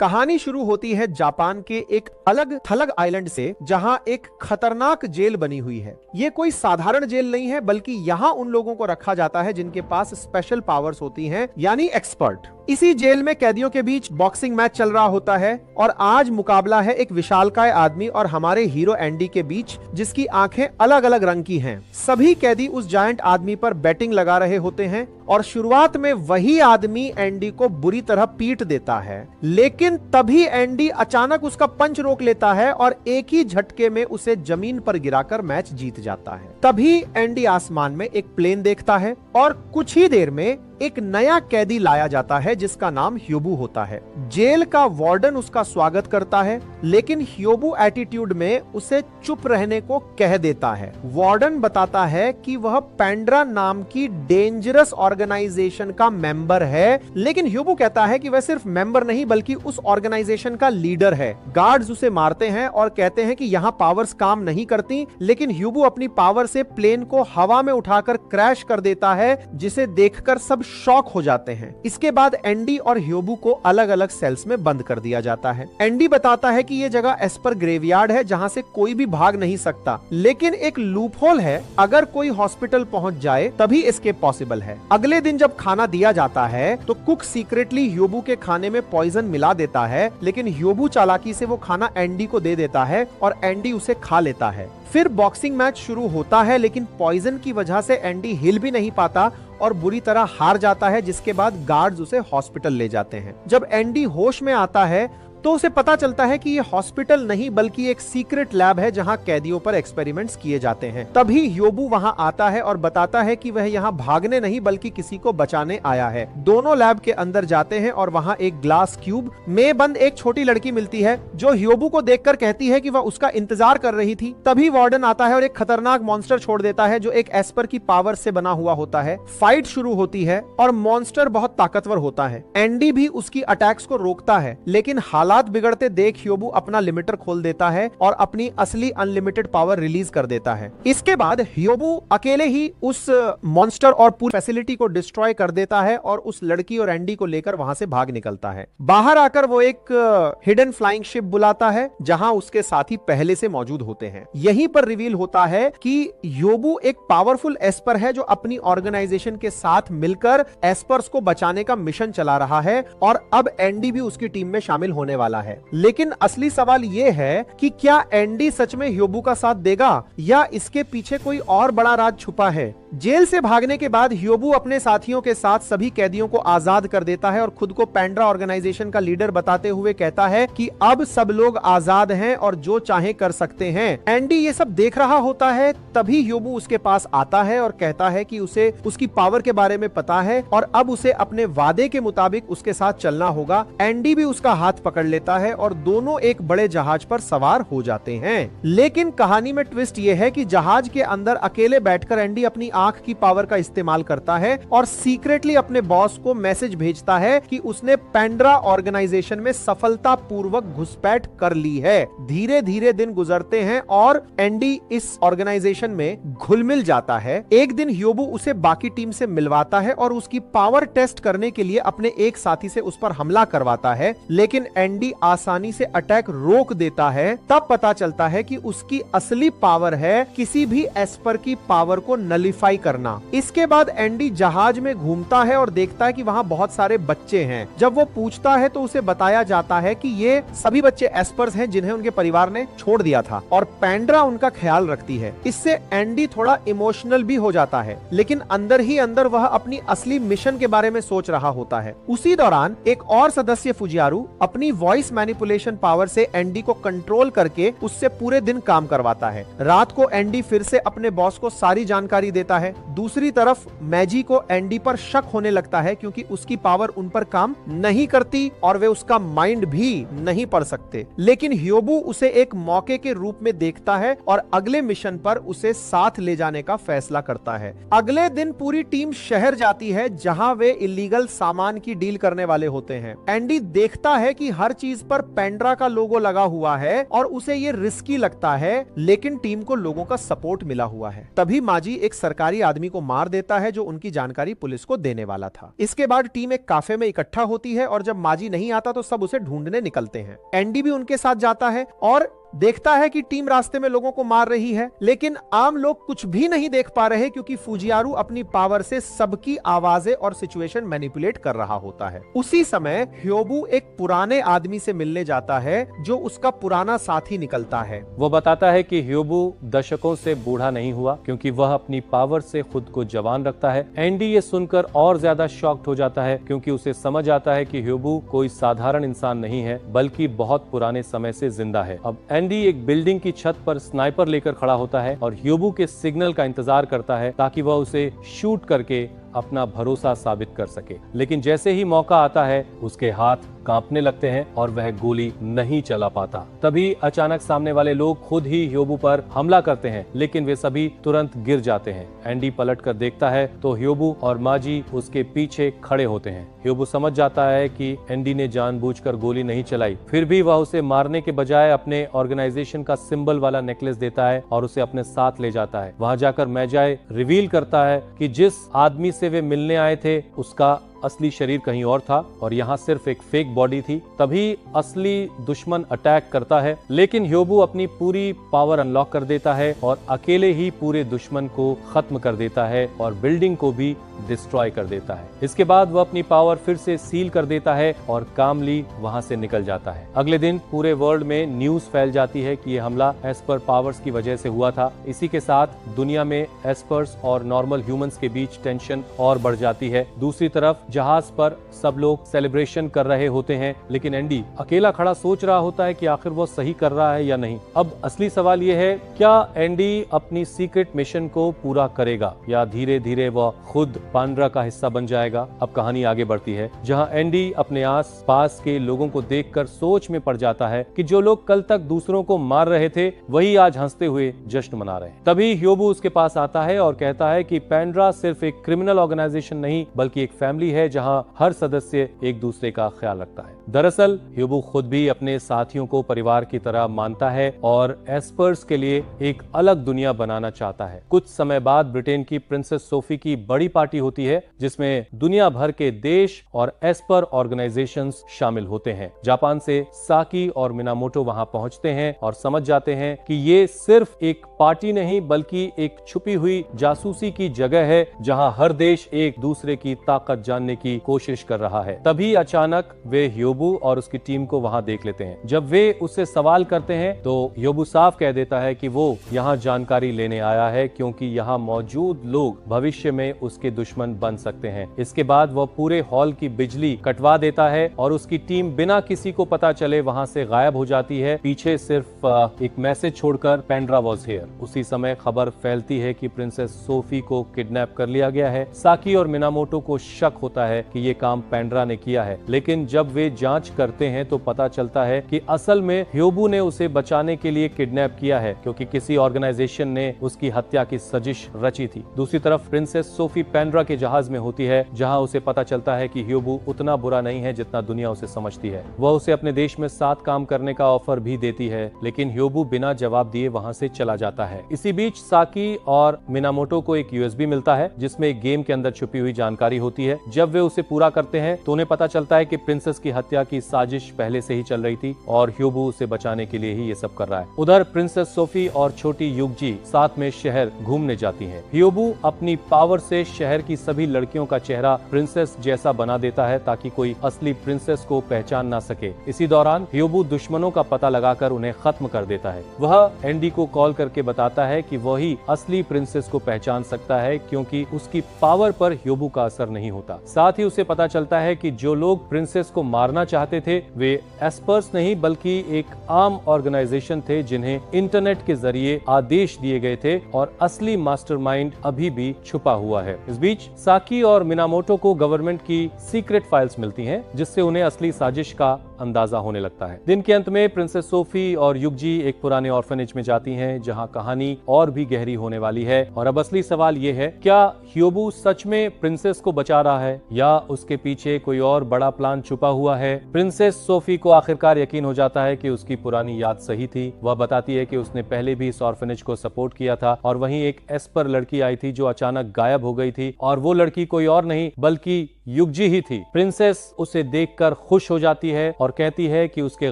कहानी शुरू होती है जापान के एक अलग थलग आइलैंड से, जहां एक खतरनाक जेल बनी हुई है। ये कोई साधारण जेल नहीं है, बल्कि यहां उन लोगों को रखा जाता है जिनके पास स्पेशल पावर्स होती हैं, यानी एक्सपर्ट। इसी जेल में कैदियों के बीच बॉक्सिंग मैच चल रहा होता है और आज मुकाबला है एक विशालकाय आदमी और हमारे हीरो एंडी के बीच, जिसकी आंखें अलग अलग रंग की हैं। सभी कैदी उस जायंट आदमी पर बैटिंग लगा रहे होते हैं और शुरुआत में वही आदमी एंडी को बुरी तरह पीट देता है, लेकिन तभी एंडी अचानक उसका पंच रोक लेता है और एक ही झटके में उसे जमीन पर गिराकर मैच जीत जाता है। तभी एंडी आसमान में एक प्लेन देखता है और कुछ ही देर में एक नया कैदी लाया जाता है जिसका नाम ह्योबू होता है। जेल का वार्डन उसका स्वागत करता है, लेकिन ह्योबू एटीट्यूड में उसे चुप रहने को कह देता है। वार्डन बताता है कि वह पैंड्रा नाम की डेंजरस ऑर्गेनाइजेशन का मेंबर है, लेकिन ह्योबू कहता है कि वह सिर्फ मेंबर नहीं बल्कि उस ऑर्गेनाइजेशन का लीडर है। गार्ड्स उसे मारते हैं और कहते हैं कि यहाँ पावर्स काम नहीं करती, लेकिन ह्योबू अपनी पावर से प्लेन को हवा में उठाकर क्रैश कर देता है, जिसे देखकर सब शॉक हो जाते हैं। इसके बाद एंडी और ह्योबू को अलग अलग सेल्स में बंद कर दिया जाता है। एंडी बताता है कि यह जगह एस्पर ग्रेवयार्ड है, जहां से कोई भी भाग नहीं सकता, लेकिन एक लूपहोल है, अगर कोई हॉस्पिटल पहुंच जाए तभी एस्केप पॉसिबल है। अगले दिन जब खाना दिया जाता है तो कुक सीक्रेटली ह्योबू के खाने में पॉइजन मिला देता है, लेकिन ह्योबू चालाकी से वो खाना एंडी को दे देता है और एंडी उसे खा लेता है। फिर बॉक्सिंग मैच शुरू होता है, लेकिन पॉइजन की वजह से एंडी हिल भी नहीं पाता और बुरी तरह हार जाता है, जिसके बाद गार्ड्स उसे हॉस्पिटल ले जाते हैं। जब एंडी होश में आता है तो उसे पता चलता है कि ये हॉस्पिटल नहीं बल्कि एक सीक्रेट लैब है जहां कैदियों पर एक्सपेरिमेंट्स किए जाते हैं। तभी ह्योबू वहां आता है और बताता है कि वह यहां भागने नहीं बल्कि किसी को बचाने आया है। दोनों लैब के अंदर जाते हैं और वहां एक ग्लास क्यूब में बंद एक छोटी लड़की मिलती है, जो ह्योबू को देखकर कहती है कि वह उसका इंतजार कर रही थी। तभी वार्डन आता है और एक खतरनाक मॉन्स्टर छोड़ देता है जो एक एस्पर की पावर से बना हुआ होता है। फाइट शुरू होती है और मॉन्स्टर बहुत ताकतवर होता है। एंडी भी उसकी अटैक्स को रोकता है, लेकिन हालात बिगड़ते देख ह्योबू अपना लिमिटर खोल देता है और अपनी असली अनलिमिटेड पावर रिलीज कर देता है। इसके बाद ह्योबू अकेले ही उस मॉन्स्टर और पूरी फैसिलिटी को डिस्ट्रॉय कर देता है और उस लड़की और एंडी को लेकर वहां से भाग निकलता है। बाहर आकर वो एक हिडन फ्लाइंग शिप बुलाता है जहां उसके साथी पहले से मौजूद होते हैं। यहीं पर रिवील होता है कि ह्योबू एक पावरफुल एस्पर है जो अपनी ऑर्गेनाइजेशन के साथ मिलकर एस्पर्स को बचाने का मिशन चला रहा है और अब एंडी भी उसकी टीम में शामिल होने वाला है। लेकिन असली सवाल यह है कि क्या एंडी सच में ह्योबू का साथ देगा या इसके पीछे कोई और बड़ा राज छुपा है। जेल से भागने के बाद ह्योबू अपने साथियों के साथ सभी कैदियों को आजाद कर देता है और खुद को पैंड्रा ऑर्गेनाइजेशन का लीडर बताते हुए कहता है कि अब सब लोग आजाद हैं और जो चाहे कर सकते हैं। एंडी ये सब देख रहा होता है, तभी ह्योबू उसके पास आता है और कहता है कि उसे उसकी पावर के बारे में पता है और अब उसे अपने वादे के मुताबिक उसके साथ चलना होगा। एंडी भी उसका हाथ पकड़ लेता है और दोनों एक बड़े जहाज पर सवार हो जाते हैं। लेकिन कहानी में ट्विस्ट यह है कि जहाज के अंदर अकेले बैठकर एंडी अपनी आंख की पावर का इस्तेमाल करता है और सीक्रेटली अपने बॉस को मैसेज भेजता है कि उसने पैंड्रा ऑर्गेनाइजेशन में सफलतापूर्वक घुसपैठ कर ली है। धीरे धीरे दिन गुजरते हैं और एंडी इस ऑर्गेनाइजेशन में घुल मिल जाता है। एक दिन ह्योबू उसे बाकी टीम से मिलवाता है और उसकी पावर टेस्ट करने के लिए अपने एक साथी से उस पर हमला करवाता है, लेकिन एंडी आसानी से अटैक रोक देता है। तब पता चलता है कि उसकी असली पावर है किसी भी एस्पर की पावर को नलिफाई करना। इसके बाद एंडी जहाज में घूमता है और देखता है कि वहां बहुत सारे बच्चे हैं। जब वो पूछता है तो उसे बताया जाता है कि ये सभी बच्चे एस्पर्स हैं जिन्हें उनके परिवार ने छोड़ दिया था और पैंड्रा उनका ख्याल रखती है। इससे एंडी थोड़ा इमोशनल भी हो जाता है, लेकिन अंदर ही अंदर वह अपनी असली मिशन के बारे में सोच रहा होता है। उसी दौरान एक और सदस्य फुजियारू अपनी वॉइस मैनिपुलेशन पावर से एंडी को कंट्रोल करके उससे पूरे दिन काम करवाता है। रात को एंडी फिर से अपने बॉस को सारी जानकारी देता है। दूसरी तरफ मैजी को एंडी पर शक होने लगता है क्योंकि उसकी पावर उन पर काम नहीं करती और वे उसका माइंड भी नहीं पढ़ सकते। लेकिन ह्योबू उसे एक मौके के रूप में देखता है और अगले मिशन पर उसे साथ ले जाने का फैसला करता है। अगले दिन पूरी टीम शहर जाती है जहां वे इलीगल सामान की डील करने वाले होते हैं। एंडी देखता है कि हर हर चीज पर पेंड्रा का लोगो लगा हुआ है और उसे ये रिस्की लगता है, लेकिन टीम को लोगों का सपोर्ट मिला हुआ है। तभी माजी एक सरकारी आदमी को मार देता है जो उनकी जानकारी पुलिस को देने वाला था। इसके बाद टीम एक काफे में इकट्ठा होती है और जब माजी नहीं आता तो सब उसे ढूंढने निकलते हैं। एंडी भी उनके साथ जाता है और देखता है कि टीम रास्ते में लोगों को मार रही है, लेकिन आम लोग कुछ भी नहीं देख पा रहे क्योंकि फुजियारू अपनी पावर से सबकी आवाजें और सिचुएशन मैनिपुलेट कर रहा होता है। उसी समय ह्योबू एक पुराने आदमी से मिलने जाता है जो उसका पुराना साथी निकलता है। वो बताता है कि ह्योबू दशकों से बूढ़ा नहीं हुआ क्योंकि वह अपनी पावर से खुद को जवान रखता है। एंडी ये सुनकर और ज्यादा शॉक्ड हो जाता है क्योंकि उसे समझ आता है कि ह्योबू कोई साधारण इंसान नहीं है बल्कि बहुत पुराने समय से जिंदा है। अब एंडी एक बिल्डिंग की छत पर स्नाइपर लेकर खड़ा होता है और ह्योबू के सिग्नल का इंतजार करता है ताकि वह उसे शूट करके अपना भरोसा साबित कर सके। लेकिन जैसे ही मौका आता है उसके हाथ कांपने लगते हैं और वह गोली नहीं चला पाता। तभी अचानक सामने वाले लोग खुद ही ह्योबू पर हमला करते हैं, लेकिन वे सभी तुरंत गिर जाते हैं। एंडी पलटकर देखता है तो ह्योबू और माजी उसके पीछे खड़े होते हैं। ह्योबू समझ जाता है कि एंडी ने जानबूझकर गोली नहीं चलाई, फिर भी वह उसे मारने के बजाय अपने ऑर्गेनाइजेशन का सिंबल वाला नेकलेस देता है और उसे अपने साथ ले जाता है। वहां जाकर मैजाय रिवील करता है कि जिस आदमी से वे मिलने आए थे उसका असली शरीर कहीं और था और यहाँ सिर्फ एक फेक बॉडी थी। तभी असली दुश्मन अटैक करता है, लेकिन ह्योबू अपनी पूरी पावर अनलॉक कर देता है और अकेले ही पूरे दुश्मन को खत्म कर देता है और बिल्डिंग को भी डिस्ट्रॉय कर देता है। इसके बाद वह अपनी पावर फिर से सील कर देता है और कामली वहां से निकल जाता है। अगले दिन पूरे वर्ल्ड में न्यूज फैल जाती है कि यह हमला एस्पर पावर्स की वजह से हुआ था। इसी के साथ दुनिया में एस्पर्स और नॉर्मल ह्यूमंस के बीच टेंशन और बढ़ जाती है। दूसरी तरफ जहाज पर सब लोग सेलिब्रेशन कर रहे होते हैं, लेकिन एंडी अकेला खड़ा सोच रहा होता है कि आखिर वो सही कर रहा है या नहीं। अब असली सवाल ये है, क्या एंडी अपनी सीक्रेट मिशन को पूरा करेगा या धीरे धीरे वह खुद पेंड्रा का हिस्सा बन जाएगा। अब कहानी आगे बढ़ती है जहां एंडी अपने आस पास के लोगों को देखकर सोच में पड़ जाता है कि जो लोग कल तक दूसरों को मार रहे थे वही आज हंसते हुए जश्न मना रहे हैं। तभी ह्योबू उसके पास आता है और कहता है कि पेंड्रा सिर्फ एक क्रिमिनल ऑर्गेनाइजेशन नहीं बल्कि एक फैमिली है जहां हर सदस्य एक दूसरे का ख्याल रखता है। दरअसल ह्योबू खुद भी अपने साथियों को परिवार की तरह मानता है और एस्पर्स के लिए एक अलग दुनिया बनाना चाहता है। कुछ समय बाद ब्रिटेन की प्रिंसेस सोफी की बड़ी पार्टी होती है जिसमें दुनिया भर के देश और एस्पर ऑर्गेनाइजेशंस शामिल होते हैं। जापान से साकी और मिनामोटो वहां पहुंचते हैं और समझ जाते हैं कि ये सिर्फ एक पार्टी नहीं बल्कि एक छुपी हुई जासूसी की जगह है जहां हर देश एक दूसरे की ताकत जानने की कोशिश कर रहा है। तभी अचानक वे ह्योबू और उसकी टीम को वहां देख लेते हैं। जब वे उससे सवाल करते हैं तो ह्योबू साफ कह देता है कि वो यहाँ जानकारी लेने आया है क्योंकि यहाँ मौजूद लोग भविष्य में उसके दुश्मन बन सकते हैं। इसके बाद वह पूरे हॉल की बिजली कटवा देता है और उसकी टीम बिना किसी को पता चले वहां से गायब हो जाती है, पीछे सिर्फ एक मैसेज छोड़कर पेंड्रा वॉज हियर। उसी समय खबर फैलती है कि प्रिंसेस सोफी को किडनैप कर लिया गया है। साकी और मिनामोटो को शक होता है कि ये काम पेंड्रा ने किया है, लेकिन जब वे जांच करते हैं तो पता चलता है कि असल में ह्योबू ने उसे बचाने के लिए किडनैप किया है क्योंकि किसी ऑर्गेनाइजेशन ने उसकी हत्या की साजिश रची थी। दूसरी तरफ प्रिंसेस सोफी पेंड्रा के जहाज में होती है जहां उसे पता चलता है कि ह्योबू उतना बुरा नहीं है जितना दुनिया उसे समझती है। वह उसे अपने देश में साथ काम करने का ऑफर भी देती है, लेकिन ह्योबू बिना जवाब दिए वहां से चला जाता है। इसी बीच साकी और मिनामोटो को एक यूएसबी मिलता है जिसमें एक गेम के अंदर छुपी हुई जानकारी होती है। जब वे उसे पूरा करते हैं तो उन्हें पता चलता है कि प्रिंसेस की हत्या की साजिश पहले से ही चल रही थी और ह्योबू उसे बचाने के लिए ही ये सब कर रहा है। उधर प्रिंसेस सोफी और छोटी युगजी साथ में शहर घूमने जाती हैं। ह्योबू अपनी पावर से शहर की सभी लड़कियों का चेहरा प्रिंसेस जैसा बना देता है ताकि कोई असली प्रिंसेस को पहचान ना सके। इसी दौरान ह्योबू दुश्मनों का पता लगाकर उन्हें खत्म कर देता है। वह एंडी को कॉल करके बताता है कि वही असली प्रिंसेस को पहचान सकता है क्योंकि उसकी पावर पर ह्योबू का असर नहीं होता। साथ ही उसे पता चलता है कि जो लोग प्रिंसेस को मारना चाहते थे वे एस्पर्स नहीं बल्कि एक आम ऑर्गेनाइजेशन थे जिन्हें इंटरनेट के जरिए आदेश दिए गए थे और असली मास्टरमाइंड अभी भी छुपा हुआ है। इस बीच साकी और मिनामोटो को गवर्नमेंट की सीक्रेट फाइल्स मिलती हैं जिससे उन्हें असली साजिश का अंदाजा होने लगता है। दिन के अंत में प्रिंसेस सोफी और युगजी एक पुराने ऑर्फनेज में जाती हैं जहां कहानी और भी गहरी होने वाली है। और अब असली सवाल ये है, क्या ह्योबू सच में प्रिंसेस को बचा रहा है या उसके पीछे कोई और बड़ा प्लान छुपा हुआ है? है। प्रिंसेस सोफी को आखिरकार यकीन हो जाता है कि उसकी पुरानी याद सही थी। वह बताती है कि उसने पहले भी इस ऑर्फनेज को सपोर्ट किया था और वहीं एक एस्पर लड़की आई थी जो अचानक गायब हो गई थी और वो लड़की कोई और नहीं बल्कि युगजी ही थी। प्रिंसेस उसे देखकर खुश हो जाती है और कहती है कि उसके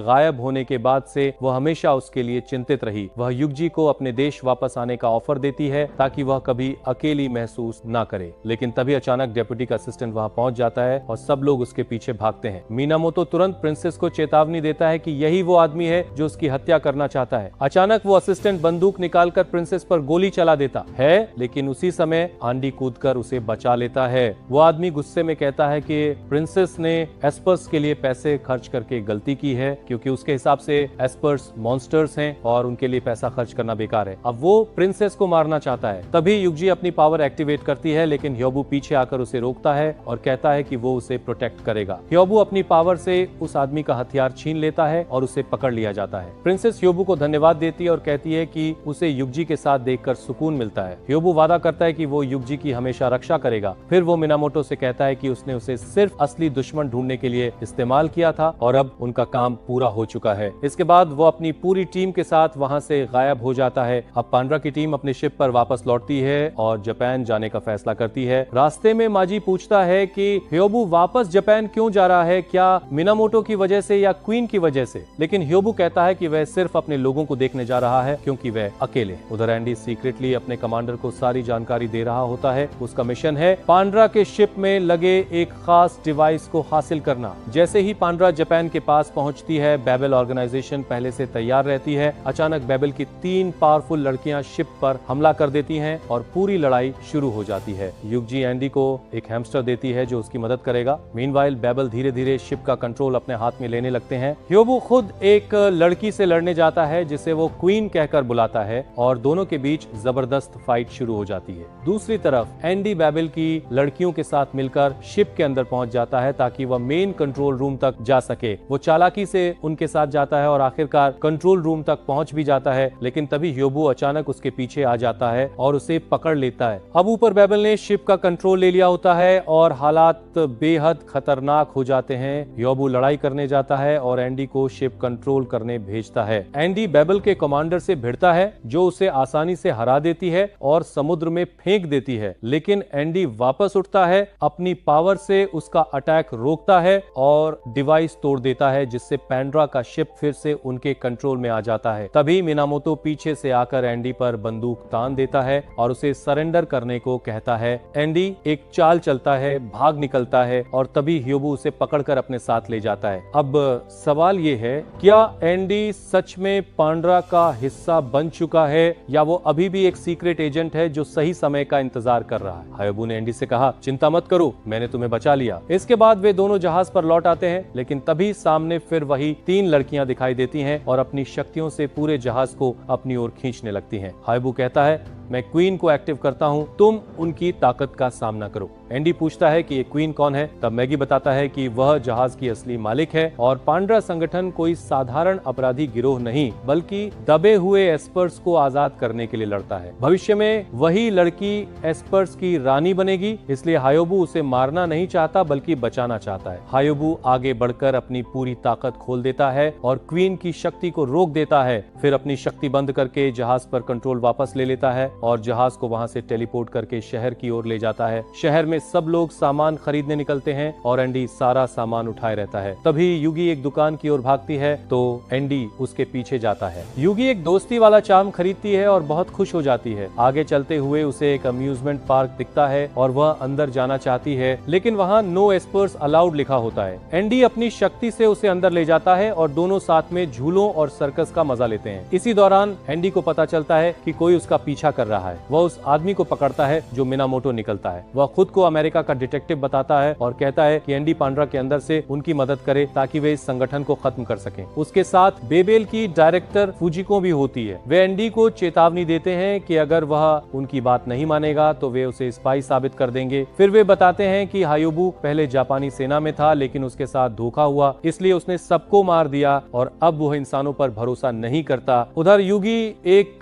गायब होने के बाद से वह हमेशा उसके लिए चिंतित रही। वह युगजी को अपने देश वापस आने का ऑफर देती है ताकि वह कभी अकेली महसूस ना करे। लेकिन तभी अचानक डेप्यूटी का असिस्टेंट वहां पहुंच जाता है और सब लोग उसके पीछे भागते हैं। मिनामोटो तुरंत प्रिंसेस को चेतावनी देता है कि यही वो आदमी है जो उसकी हत्या करना चाहता है। अचानक वो असिस्टेंट बंदूक निकालकर प्रिंसेस पर गोली चला देता है, लेकिन उसी समय आंडी कूदकर उसे बचा लेता है। वो आदमी गुस्से में कहता है कि प्रिंसेस ने एस्पर्स के लिए पैसे खर्च करके गलती की है क्योंकि उसके हिसाब से एस्पर्स मॉन्स्टर्स हैं और उनके लिए पैसा खर्च करना बेकार है। अब वो प्रिंसेस को मारना चाहता है। तभी युगजी अपनी पावर एक्टिवेट करती है, लेकिन ह्योबू पीछे आकर उसे रोकता है और कहता है कि वो उसे प्रोटेक्ट करेगा। ह्योबू अपनी पावर से उस आदमी का हथियार छीन लेता है और उसे पकड़ लिया जाता है। प्रिंसेस ह्योबू को धन्यवाद देती है और कहती है कि उसे युगजी के साथ देखकर सुकून मिलता है। ह्योबू वादा करता है कि वो युगजी की हमेशा रक्षा करेगा। फिर वो मिनामोटो से कहता है कि उसने उसे सिर्फ असली दुश्मन ढूंढने के लिए इस्तेमाल किया था और अब उनका काम पूरा हो चुका है। इसके बाद वो अपनी पूरी टीम के साथ वहां से गायब हो जाता है। अब पांड्रा की टीम अपनी शिप पर वापस लौटती है और जापान जाने का फैसला करती है। रास्ते में माजी पूछता है कि ह्योबू वापस जापान क्यों जा रहा है, क्या मिनामोटो की वजह से या क्वीन की वजह से? लेकिन ह्योबू कहता है कि वह सिर्फ अपने लोगों को देखने जा रहा है क्योंकि वह अकेले। उधर एंडी सीक्रेटली अपने कमांडर को सारी जानकारी दे रहा होता है। उसका मिशन है पांड्रा के शिप में लगे एक खास डिवाइस को हासिल करना। जैसे ही पांड्रा जापान के पास पहुंचती है, बेबल ऑर्गेनाइजेशन पहले से तैयार रहती है। अचानक बेबल की 3 पावरफुल लड़कियां शिप पर हमला कर देती हैं और पूरी लड़ाई शुरू हो जाती है। युगजी एंडी को एक हैमस्टर देती है जो उसकी मदद करेगा। मीनवाइल बेबल धीरे धीरे शिप का कंट्रोल अपने हाथ में लेने लगते हैं। ह्योबू खुद एक लड़की से लड़ने जाता है जिसे वो क्वीन कहकर बुलाता है और दोनों के बीच जबरदस्त फाइट शुरू हो जाती है। दूसरी तरफ एंडी बेबल की लड़कियों के साथ मिलकर शिप के अंदर पहुंच जाता है ताकि वह मेन कंट्रोल रूम तक जा सके। वो चालाकी से उनके साथ जाता है और आखिरकार कंट्रोल रूम तक पहुंच भी जाता है, लेकिन तभी ह्योबू अचानक उसके पीछे आ जाता है और उसे पकड़ लेता है। अब ऊपर बेबल ने शिप का कंट्रोल ले लिया होता है और हालात बेहद खतरनाक हो जाते हैं। ह्योबू लड़ाई करने जाता है और एंडी को शिप कंट्रोल करने भेजता है। एंडी बेबल के कमांडर से भिड़ता है जो उसे आसानी से हरा देती है और समुद्र में फेंक देती है, लेकिन एंडी वापस उठता है, अपनी पावर से उसका अटैक रोकता है और डिवाइस तोड़ देता है जिससे पैंड्रा का शिप फिर से उनके कंट्रोल में आ जाता है। तभी मिनामोटो पीछे से आकर एंडी पर बंदूक तान देता है और उसे सरेंडर करने को कहता है। एंडी एक चाल चलता है, भाग निकलता है और तभी ह्योबू उसे पकड़कर अपने साथ ले जाता है। अब सवाल ये है, क्या एंडी सच में पांड्रा का हिस्सा बन चुका है या वो अभी भी एक सीक्रेट एजेंट है जो सही समय का इंतजार कर रहा है? ह्योबू ने एंडी से कहा, चिंता मत करो, मैंने तुम्हें बचा लिया। इसके बाद वे दोनों जहाज पर लौट आते हैं, लेकिन तभी सामने फिर वही 3 लड़कियां दिखाई देती हैं और अपनी शक्तियों से पूरे जहाज को अपनी ओर खींचने लगती हैं। ह्योबू कहता है, मैं क्वीन को एक्टिव करता हूं, तुम उनकी ताकत का सामना करो। एंडी पूछता है कि ये क्वीन कौन है? तब मैगी बताता है कि वह जहाज की असली मालिक है और पांड्रा संगठन कोई साधारण अपराधी गिरोह नहीं बल्कि दबे हुए एस्पर्स को आजाद करने के लिए लड़ता है। भविष्य में वही लड़की एस्पर्स की रानी बनेगी, इसलिए ह्योबू उसे मारना नहीं चाहता बल्कि बचाना चाहता है। ह्योबू आगे बढ़कर अपनी पूरी ताकत खोल देता है और क्वीन की शक्ति को रोक देता है। फिर अपनी शक्ति बंद करके जहाज पर कंट्रोल वापस ले लेता है और जहाज को वहां से टेलीपोर्ट करके शहर की ओर ले जाता है। शहर में सब लोग सामान खरीदने निकलते हैं और एंडी सारा सामान उठाए रहता है। तभी युगी एक दुकान की ओर भागती है तो एंडी उसके पीछे जाता है। युगी एक दोस्ती वाला चार्म खरीदती है और बहुत खुश हो जाती है। आगे चलते हुए उसे एक अम्यूजमेंट पार्क दिखता है और वह अंदर जाना चाहती है, लेकिन वहाँ नो एस्पर्स अलाउड लिखा होता है। एंडी अपनी शक्ति से उसे अंदर ले जाता है और दोनों साथ में झूलों और सर्कस का मजा लेते हैं। इसी दौरान एंडी को पता चलता है कि कोई उसका पीछा कर रहा है। वह उस आदमी को पकड़ता है जो मिनामोटो निकलता है। वह खुद को अमेरिका का डिटेक्टिव बताता है और कहता है कि एंडी पांड्रा के अंदर से उनकी मदद करे ताकि वे इस संगठन को खत्म कर सकें। उसके साथ बेबेल की डायरेक्टर फुजिको भी होती है। वे एंडी को चेतावनी देते हैं कि अगर वह उनकी बात नहीं मानेगा तो वे उसे स्पाई साबित कर देंगे। फिर वे बताते हैं कि ह्योबू पहले जापानी सेना में था लेकिन उसके साथ धोखा हुआ, इसलिए उसने सबको मार दिया और अब वह इंसानों पर भरोसा नहीं करता। उधर युगी एक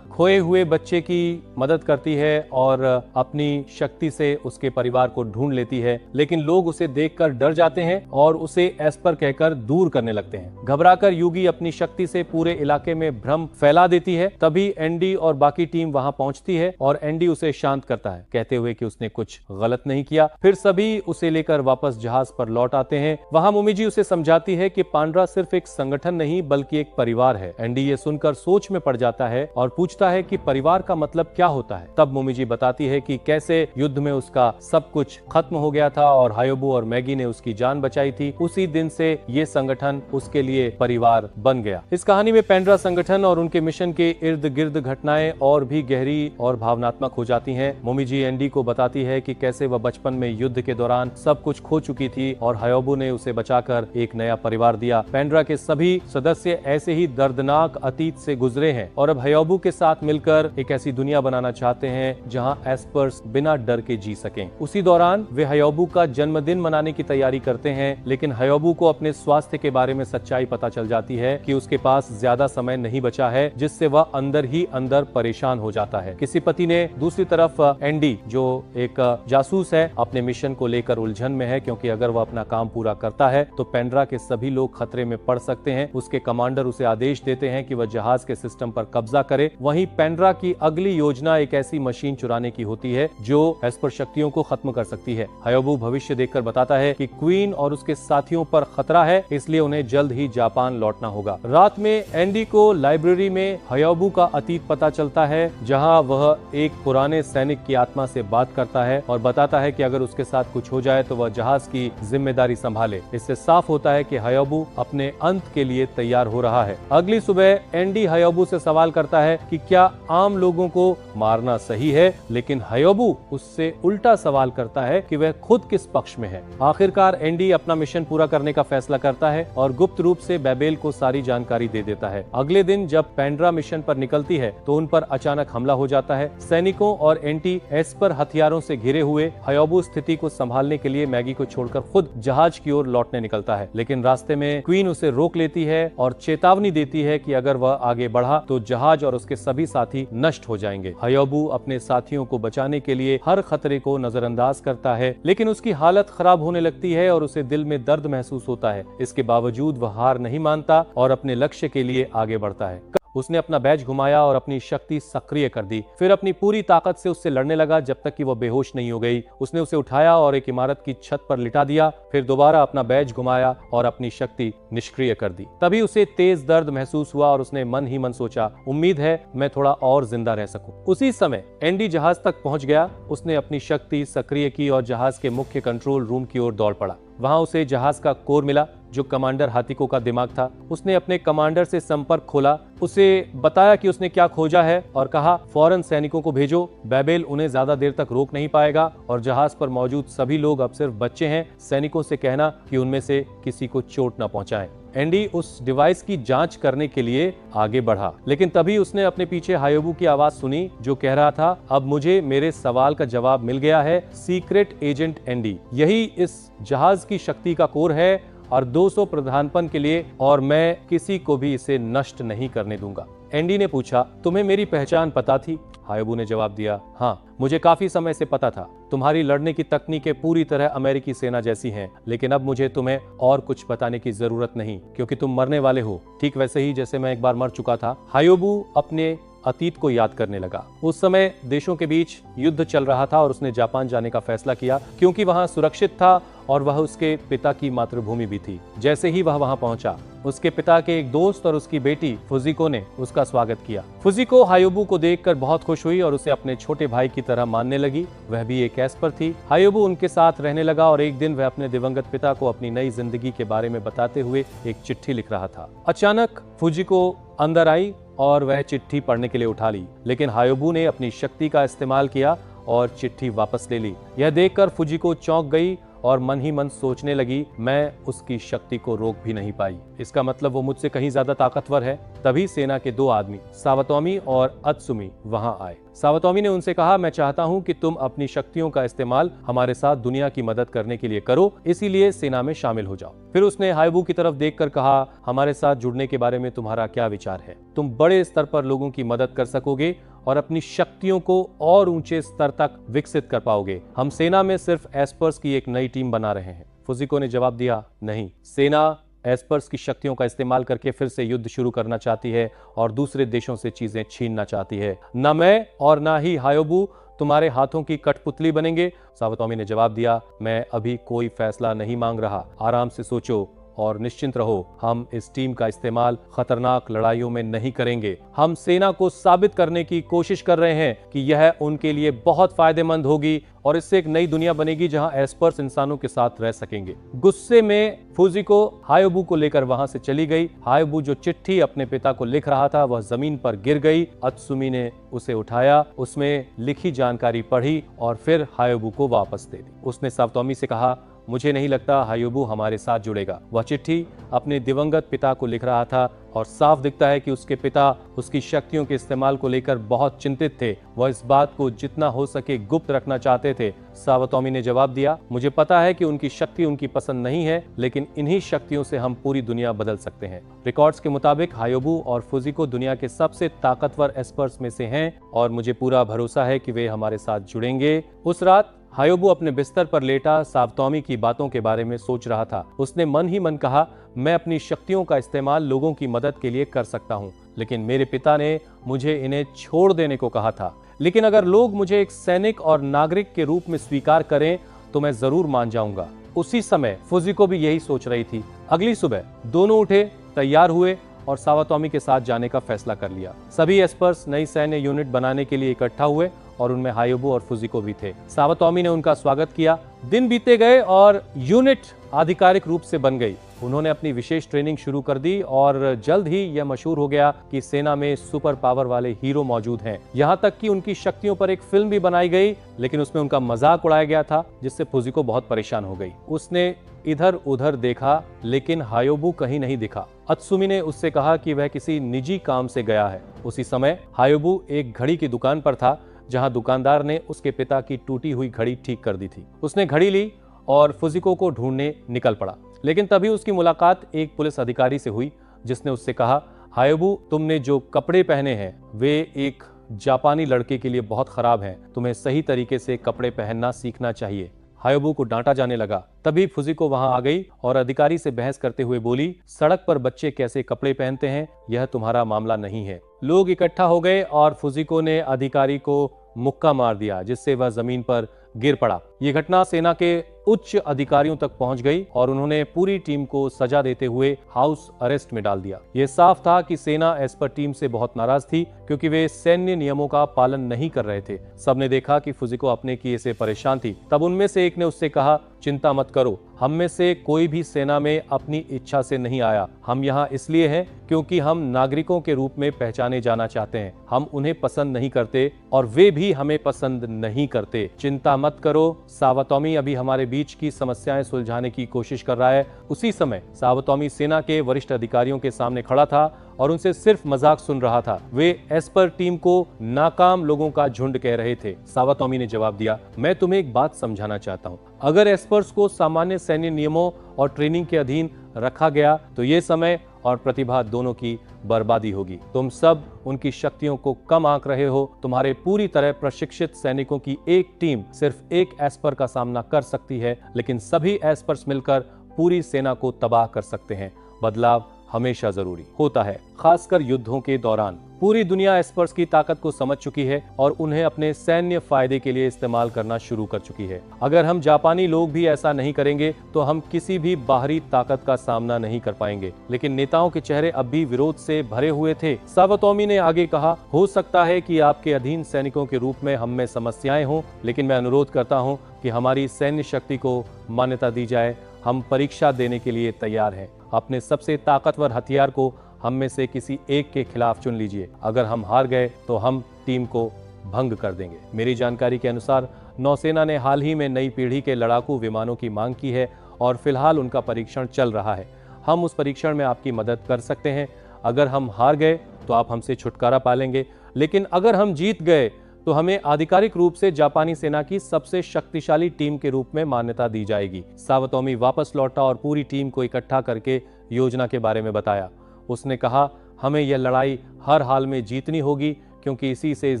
खोए हुए बच्चे की मदद करती है और अपनी शक्ति से उसके परिवार को ढूंढ लेती है, लेकिन लोग उसे देखकर डर जाते हैं और उसे एस्पर कहकर दूर करने लगते हैं। घबराकर यूगी अपनी शक्ति से पूरे इलाके में भ्रम फैला देती है। तभी एंडी और बाकी टीम वहां पहुंचती है और एंडी उसे शांत करता है, कहते हुए कि उसने कुछ गलत नहीं किया। फिर सभी उसे लेकर वापस जहाज पर लौट आते हैं। वहां मोमीजी उसे समझाती है कि पांड्रा सिर्फ एक संगठन नहीं बल्कि एक परिवार है। एंडी ये सुनकर सोच में पड़ जाता है और पूछता है कि परिवार का मतलब क्या होता है। तब मोमीजी बताती है कि कैसे युद्ध में उसका सब कुछ खत्म हो गया था और हायोबू और मैगी ने उसकी जान बचाई थी। उसी दिन से ये संगठन उसके लिए परिवार बन गया। इस कहानी में पेंड्रा संगठन और उनके मिशन के इर्द गिर्द घटनाएं और भी गहरी और भावनात्मक हो जाती हैं। मोमीजी एंडी को बताती है कि कैसे वह बचपन में युद्ध के दौरान सब कुछ खो चुकी थी और हायोबू ने उसे बचाकर एक नया परिवार दिया। पेंड्रा के सभी सदस्य ऐसे ही दर्दनाक अतीत से गुजरे हैं और अब हायोबू के साथ मिलकर एक ऐसी दुनिया बनाना चाहते हैं जहां एस्पर्स बिना डर के जी सकें। उसी दौरान वे हायोबू का जन्मदिन मनाने की तैयारी करते हैं, लेकिन हायोबू को अपने स्वास्थ्य के बारे में सच्चाई पता चल जाती है कि उसके पास ज्यादा समय नहीं बचा है, जिससे वह अंदर ही अंदर परेशान हो जाता है। किसी पति ने दूसरी तरफ एंडी जो एक जासूस है अपने मिशन को लेकर उलझन में है, क्योंकि अगर वह अपना काम पूरा करता है तो पेंड्रा के सभी लोग खतरे में पड़ सकते हैं। उसके कमांडर उसे आदेश देते हैं कि वह जहाज के सिस्टम पर कब्जा करे। वहीं पेंड्रा की अगली योजना एक ऐसी मशीन चुराने की होती है जो एस्पर शक्तियों को खत्म कर सकती है। हायोबू भविष्य देखकर बताता है कि क्वीन और उसके साथियों पर खतरा है, इसलिए उन्हें जल्द ही जापान लौटना होगा। रात में एंडी को लाइब्रेरी में हायोबू का अतीत पता चलता है, जहां वह एक पुराने सैनिक की आत्मा से बात करता है और बताता है कि अगर उसके साथ कुछ हो जाए तो वह जहाज की जिम्मेदारी संभाले। इससे साफ होता है कि हायोबू अपने अंत के लिए तैयार हो रहा है। अगली सुबह एंडी हायोबू से सवाल करता है कि क्या आम लोगों को मारना सही है, लेकिन हायोबू उससे उल्टा सवाल करता है कि वह खुद किस पक्ष में है। आखिरकार एंडी अपना मिशन पूरा करने का फैसला करता है और गुप्त रूप से बेबेल को सारी जानकारी दे देता है। अगले दिन जब पेंड्रा मिशन पर निकलती है तो उन पर अचानक हमला हो जाता है। सैनिकों और एंटी एस्पर हथियारों से घिरे हुए हायोबू स्थिति को संभालने के लिए मैगी को छोड़कर खुद जहाज की ओर लौटने निकलता है, लेकिन रास्ते में क्वीन उसे रोक लेती है और चेतावनी देती है कि अगर वह आगे बढ़ा तो जहाज और उसके सभी साथी नष्ट हो जाएंगे। हायोबू अपने साथियों को बचाने के लिए हर खतरे को नजरअंदाज करता है, लेकिन उसकी हालत खराब होने लगती है और उसे दिल में दर्द महसूस होता है। इसके बावजूद वह हार नहीं मानता और अपने लक्ष्य के लिए आगे बढ़ता है। उसने अपना बैज घुमाया और अपनी शक्ति सक्रिय कर दी, फिर अपनी पूरी ताकत से उससे लड़ने लगा जब तक कि वह बेहोश नहीं हो गई। उसने उसे उठाया और एक इमारत की छत पर लिटा दिया, फिर दोबारा अपना बैज घुमाया और अपनी शक्ति निष्क्रिय कर दी। तभी उसे तेज दर्द महसूस हुआ और उसने मन ही मन सोचा, उम्मीद है मैं थोड़ा और जिंदा रह सकूं। उसी समय एंडी जहाज तक पहुंच गया। उसने अपनी शक्ति सक्रिय की और जहाज के मुख्य कंट्रोल रूम की ओर दौड़ पड़ा। वहां उसे जहाज का कोर मिला जो कमांडर हाथिको का दिमाग था। उसने अपने कमांडर से संपर्क खोला, उसे बताया कि उसने क्या खोजा है और कहा फौरन सैनिकों को भेजो, बेबेल उन्हें ज्यादा देर तक रोक नहीं पाएगा और जहाज पर मौजूद सभी लोग अब सिर्फ बच्चे हैं। सैनिकों से कहना कि उनमें से किसी को चोट न पहुंचाएं। एंडी उस डिवाइस की जांच करने के लिए आगे बढ़ा, लेकिन तभी उसने अपने पीछे हायोबू की आवाज सुनी जो कह रहा था, अब मुझे मेरे सवाल का जवाब मिल गया है, सीक्रेट एजेंट एंडी, यही इस जहाज की शक्ति का कोर है और 200 प्रधानपन के लिए, और मैं किसी को भी इसे नष्ट नहीं करने दूंगा। एंडी ने पूछा, तुम्हें मेरी पहचान पता थी? हायोबू ने जवाब दिया, हाँ, मुझे काफी समय से पता था। तुम्हारी लड़ने की तकनीकें पूरी तरह अमेरिकी सेना जैसी हैं, लेकिन अब मुझे तुम्हें और कुछ बताने की जरूरत नहीं, क्योंकि तुम मरने वाले हो, ठीक वैसे ही जैसे मैं एक बार मर चुका था। हायोबू अपने अतीत को याद करने लगा। उस समय देशों के बीच युद्ध चल रहा था और उसने जापान जाने का फैसला किया क्योंकि वहां सुरक्षित था और वह उसके पिता की मातृभूमि भी थी। जैसे ही वह वहां पहुंचा, उसके पिता के एक दोस्त और उसकी बेटी फुजिको ने उसका स्वागत किया। फुजिको हायोबू को देखकर बहुत खुश हुई और उसे अपने छोटे भाई की तरह मानने लगी। वह भी एक एस्पर थी। हायोबू उनके साथ रहने लगा और एक दिन वह अपने दिवंगत पिता को अपनी नई जिंदगी के बारे में बताते हुए एक चिट्ठी लिख रहा था। अचानक फुजिको अंदर आई और वह चिट्ठी पढ़ने के लिए उठा ली, लेकिन हायोबू ने अपनी शक्ति का इस्तेमाल किया और चिट्ठी वापस ले ली। यह देखकर फुजिको चौंक गई और मन ही मन सोचने लगी, मैं उसकी शक्ति को रोक भी नहीं पाई। इसका मतलब वो मुझसे कहीं ज्यादा ताकतवर है। तभी सेना के दो आदमी सावतोमी और अत्सुमी वहां आए। सावतोमी ने उनसे कहा, मैं चाहता हूं कि तुम अपनी शक्तियों का इस्तेमाल हमारे साथ दुनिया की मदद करने के लिए करो, इसीलिए सेना में शामिल हो जाओ। फिर उसने हायोबू की तरफ देखकर कहा, हमारे साथ जुड़ने के बारे में तुम्हारा क्या विचार है? तुम बड़े स्तर पर लोगों की मदद कर सकोगे और अपनी शक्तियों को और ऊंचे स्तर तक विकसित कर पाओगे। हम सेना में सिर्फ एस्पर्स की एक नई टीम बना रहे हैं। फुजिको ने जवाब दिया, नहीं, सेना एस्पर्स की शक्तियों का इस्तेमाल करके फिर से युद्ध शुरू करना चाहती है और दूसरे देशों से चीजें छीनना चाहती है। न मैं और ना ही हायोबू तुम्हारे हाथों की कठपुतली बनेंगे। सावतोमी ने जवाब दिया, मैं अभी कोई फैसला नहीं मांग रहा, आराम से सोचो और निश्चिंत रहो। हम इस टीम का इस्तेमाल खतरनाक लड़ाइयों में नहीं करेंगे। हम सेना को साबित करने की कोशिश कर रहे हैं कि यह उनके लिए बहुत फायदेमंद होगी और इससे एक नई दुनिया बनेगी जहां एस्पर्स इंसानों के साथ रह सकेंगे। गुस्से में फुजिको हायोबू को लेकर वहां से चली गई। हायोबू जो चिट्ठी अपने पिता को लिख रहा था वह जमीन पर गिर गई। अत्सुमी ने उसे उठाया, उसमें लिखी जानकारी पढ़ी और फिर हायोबू को वापस दे दी। उसने सावतोमी से कहा, मुझे नहीं लगता हायोबू हमारे साथ जुड़ेगा। वह चिट्ठी अपने दिवंगत पिता को लिख रहा था और साफ दिखता है कि उसके पिता उसकी शक्तियों के इस्तेमाल को लेकर बहुत चिंतित थे। वह इस बात को जितना हो सके गुप्त रखना चाहते थे। सावतोमी ने जवाब दिया, मुझे पता है कि उनकी शक्ति उनकी पसंद नहीं है, लेकिन इन्हीं शक्तियों से हम पूरी दुनिया बदल सकते हैं। रिकॉर्ड्स के मुताबिक हायोबू और फुजिको दुनिया के सबसे ताकतवर एस्पर्स में से हैं और मुझे पूरा भरोसा है कि वे हमारे साथ जुड़ेंगे। उस रात हायोबू अपने बिस्तर पर लेटा सावतोमी की बातों के बारे में सोच रहा था। उसने मन ही मन कहा, मैं अपनी शक्तियों का इस्तेमाल लोगों की मदद के लिए कर सकता हूँ, लेकिन मेरे पिता ने मुझे इन्हें छोड़ देने को कहा था। लेकिन अगर लोग मुझे एक सैनिक और नागरिक के रूप में स्वीकार करें तो मैं जरूर मान जाऊंगा। उसी समय फुजिको भी यही सोच रही थी। अगली सुबह दोनों उठे, तैयार हुए और सावतोमी के साथ जाने का फैसला कर लिया। सभी एस्पर्स नई सैन्य यूनिट बनाने के लिए इकट्ठा हुए और उनमें हायोबू और फुजिको भी थे। सावतोमी ने उनका स्वागत किया। दिन बीते गए और यूनिट आधिकारिक रूप से बन गई। उन्होंने अपनी विशेष ट्रेनिंग शुरू कर दी और जल्द ही यह मशहूर हो गया कि सेना में सुपर पावर वाले हीरो मौजूद हैं। यहाँ तक कि उनकी शक्तियों पर एक फिल्म भी बनाई गई, लेकिन उसमें उनका मजाक उड़ाया गया था, जिससे फुजिको बहुत परेशान हो गई। उसने इधर उधर देखा, लेकिन हायोबू कहीं नहीं दिखा। अत्सुमी ने उससे कहा कि वह किसी निजी काम से गया है। उसी समय हायोबू एक घड़ी की दुकान पर था, जहां दुकानदार ने उसके पिता की टूटी हुई घड़ी ठीक कर दी थी। उसने घड़ी ली और फुजिको को ढूंढने निकल पड़ा, लेकिन तभी उसकी मुलाकात एक पुलिस अधिकारी से हुई, जिसने उससे कहा, हायोबू, तुमने जो कपड़े पहने हैं वे एक जापानी लड़के के लिए बहुत खराब हैं। तुम्हें सही तरीके से कपड़े पहनना सीखना चाहिए। हायोबू को डांटा जाने लगा। तभी फुजिको वहां आ गई और अधिकारी से बहस करते हुए बोली, सड़क पर बच्चे कैसे कपड़े पहनते हैं, यह तुम्हारा मामला नहीं है। लोग इकट्ठा हो गए और फुजिको ने अधिकारी को मुक्का मार दिया, जिससे वह जमीन पर गिर पड़ा। यह घटना सेना के उच्च अधिकारियों तक पहुंच गई और उन्होंने पूरी टीम को सजा देते हुए हाउस अरेस्ट में डाल दिया। यह साफ था कि सेना एस्पर टीम से बहुत नाराज थी, क्योंकि वे सैन्य नियमों का पालन नहीं कर रहे थे। सबने देखा कि फुजिको अपने किए से परेशान थी। तब उनमें से एक ने उससे कहा, चिंता मत करो, हम में से कोई भी सेना में अपनी इच्छा से नहीं आया। हम यहाँ इसलिए हैं क्योंकि हम नागरिकों के रूप में पहचाने जाना चाहते हैं। हम उन्हें पसंद नहीं करते और वे भी हमें पसंद नहीं करते। चिंता मत करो, सावतोमी अभी हमारे बीच की समस्याएं सुलझाने की कोशिश कर रहा है। उसी समय सावतोमी सेना के वरिष्ठ अधिकारियों के सामने खड़ा था और उनसे सिर्फ मजाक सुन रहा था। वे एस्पर टीम को नाकाम लोगों का झुंड कह रहे थे। सावतोमी ने जवाब दिया, मैं तुम्हें एक बात समझाना चाहता हूँ। अगर एस्पर्स को सामान्य सैन्य नियमों और ट्रेनिंग के अधीन रखा गया तो ये समय और प्रतिभा दोनों की बर्बादी होगी। तुम सब उनकी शक्तियों को कम आंक रहे हो। तुम्हारे पूरी तरह प्रशिक्षित सैनिकों की एक टीम सिर्फ एक एस्पर का सामना कर सकती है, लेकिन सभी एस्पर्स मिलकर पूरी सेना को तबाह कर सकते हैं। बदलाव हमेशा जरूरी होता है, खासकर युद्धों के दौरान। पूरी दुनिया एस्पर्स की ताकत को समझ चुकी है और उन्हें अपने सैन्य फायदे के लिए इस्तेमाल करना शुरू कर चुकी है। अगर हम जापानी लोग भी ऐसा नहीं करेंगे तो हम किसी भी बाहरी ताकत का सामना नहीं कर पाएंगे। लेकिन नेताओं के चेहरे अब भी विरोध से भरे हुए थे। सावतोमी ने आगे कहा, हो सकता है कि आपके अधीन सैनिकों के रूप में हम में समस्याएं हों, लेकिन मैं अनुरोध करता हूं कि हमारी सैन्य शक्ति को मान्यता दी जाए। हम परीक्षा देने के लिए तैयार हैं। अपने सबसे ताकतवर हथियार को हम में से किसी एक के खिलाफ चुन लीजिए। अगर हम हार गए तो हम टीम को भंग कर देंगे। मेरी जानकारी के अनुसार नौसेना ने हाल ही में नई पीढ़ी के लड़ाकू विमानों की मांग की है और फिलहाल उनका परीक्षण चल रहा है। हम उस परीक्षण में आपकी मदद कर सकते हैं। अगर हम हार गए तो आप हमसे छुटकारा पालेंगे, लेकिन अगर हम जीत गए तो हमें आधिकारिक रूप से जापानी सेना की सबसे शक्तिशाली टीम के रूप में मान्यता दी जाएगी। सावातोमी वापस लौटा और पूरी टीम को इकट्ठा करके योजना के बारे में बताया। उसने कहा, हमें यह लड़ाई हर हाल में जीतनी होगी, क्योंकि इसी से इस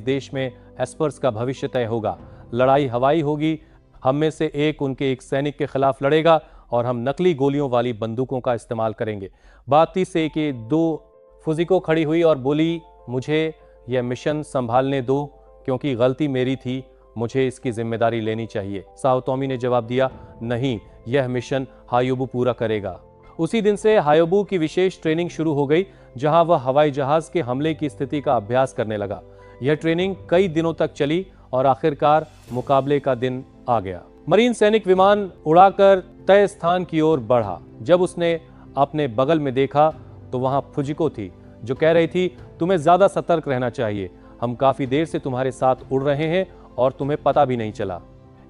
देश में एस्पर्स का भविष्य तय होगा। लड़ाई हवाई होगी, हम में से एक उनके एक सैनिक के खिलाफ लड़ेगा और हम नकली गोलियों वाली बंदूकों का इस्तेमाल करेंगे। बाती से कि 2 फुजिको खड़ी हुई और बोली, मुझे यह मिशन संभालने दो, क्योंकि गलती मेरी थी, मुझे इसकी जिम्मेदारी लेनी चाहिए। साओतोमी ने जवाब दिया, नहीं, यह मिशन हायोबू पूरा करेगा। उसी दिन से हायोबू की विशेष ट्रेनिंग शुरू हो गई, जहां वह हवाई जहाज के हमले की स्थिति का अभ्यास करने लगा। यह ट्रेनिंग कई दिनों तक चली और आखिरकार मुकाबले का दिन आ गया। मरीन सैनिक विमान उड़ाकर तय स्थान की ओर बढ़ा। जब उसने अपने बगल में देखा तो वहां फुजिको थी, जो कह रही थी, तुम्हें ज्यादा सतर्क रहना चाहिए, हम काफी देर से तुम्हारे साथ उड़ रहे हैं और तुम्हें पता भी नहीं चला।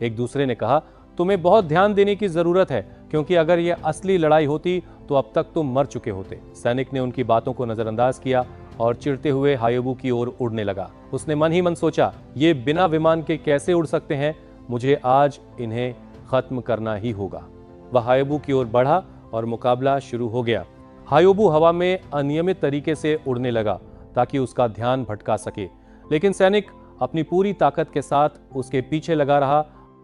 एक दूसरे ने कहा, तुम्हें बहुत ध्यान देने की जरूरत है, क्योंकि अगर यह असली लड़ाई होती तो अब तक तुम मर चुके होते। सैनिक ने उनकी बातों को नजरअंदाज किया और चिढ़ते हुए हायोबू की ओर उड़ने लगा। उसने मन ही मन सोचा, ये बिना विमान के कैसे उड़ सकते हैं, मुझे आज इन्हें खत्म करना ही होगा। वह हायोबू की ओर बढ़ा और मुकाबला शुरू हो गया। हायोबू हवा में अनियमित तरीके से उड़ने लगा ताकि उसका ध्यान भटका सके, लेकिन सैनिक अपनी पूरी ताकत के साथ उसके पीछे लगा रहा,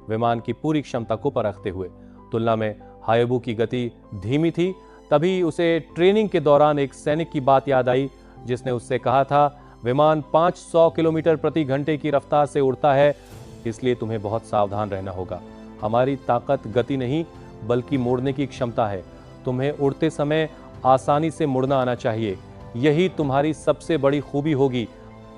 विमान की पूरी क्षमता को परखते हुए। तुलना में हायोबू की गति धीमी थी। तभी उसे ट्रेनिंग के दौरान एक सैनिक की बात याद आई, जिसने उससे कहा था, विमान 500 किलोमीटर प्रति घंटे की रफ्तार से उड़ता है, इसलिए तुम्हें बहुत सावधान रहना होगा। हमारी ताकत गति नहीं बल्कि मोड़ने की क्षमता है। तुम्हें उड़ते समय आसानी से मुड़ना आना चाहिए। यही तुम्हारी सबसे बड़ी खूबी होगी।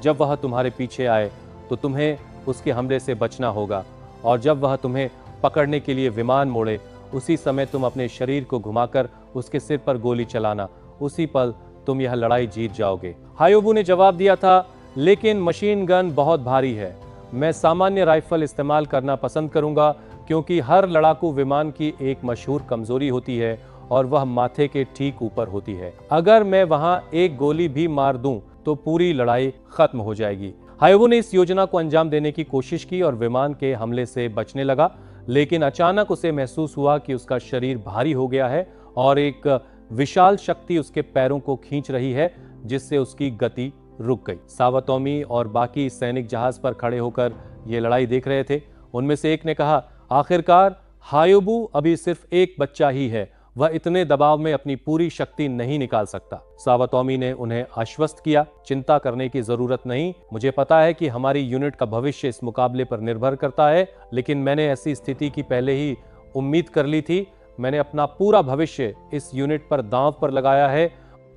जब वह तुम्हारे पीछे आए तो तुम्हें उसके हमले से बचना होगा, और जब वह तुम्हें पकड़ने के लिए विमान मोड़े, उसी समय तुम अपने शरीर को घुमाकर उसके सिर पर गोली चलाना। उसी पल तुम यह लड़ाई जीत जाओगे। हायोबू ने जवाब दिया था, लेकिन मशीन गन बहुत भारी है। मैं सामान्य राइफल इस्तेमाल करना पसंद करूंगा, क्योंकि हर लड़ाकू विमान की एक मशहूर कमजोरी होती है और वह माथे के ठीक ऊपर होती है। अगर मैं वहां एक गोली भी मार दूं तो पूरी लड़ाई खत्म हो जाएगी। हायोबू ने इस योजना को अंजाम देने की कोशिश की और विमान के हमले से बचने लगा, लेकिन अचानक उसे महसूस हुआ कि उसका शरीर भारी हो गया है और एक विशाल शक्ति उसके पैरों को खींच रही है, जिससे उसकी गति रुक गई। सावातोमी और बाकी सैनिक जहाज पर खड़े होकर ये लड़ाई देख रहे थे। उनमें से एक ने कहा, आखिरकार हायोबू अभी सिर्फ एक बच्चा ही है, वह इतने दबाव में अपनी पूरी शक्ति नहीं निकाल सकता। सावातोमी ने उन्हें आश्वस्त किया, चिंता करने की जरूरत नहीं, मुझे पता है कि हमारी यूनिट का भविष्य इस मुकाबले पर निर्भर करता है, लेकिन मैंने ऐसी स्थिति की पहले ही उम्मीद कर ली थी। मैंने अपना पूरा भविष्य इस यूनिट पर दांव पर लगाया है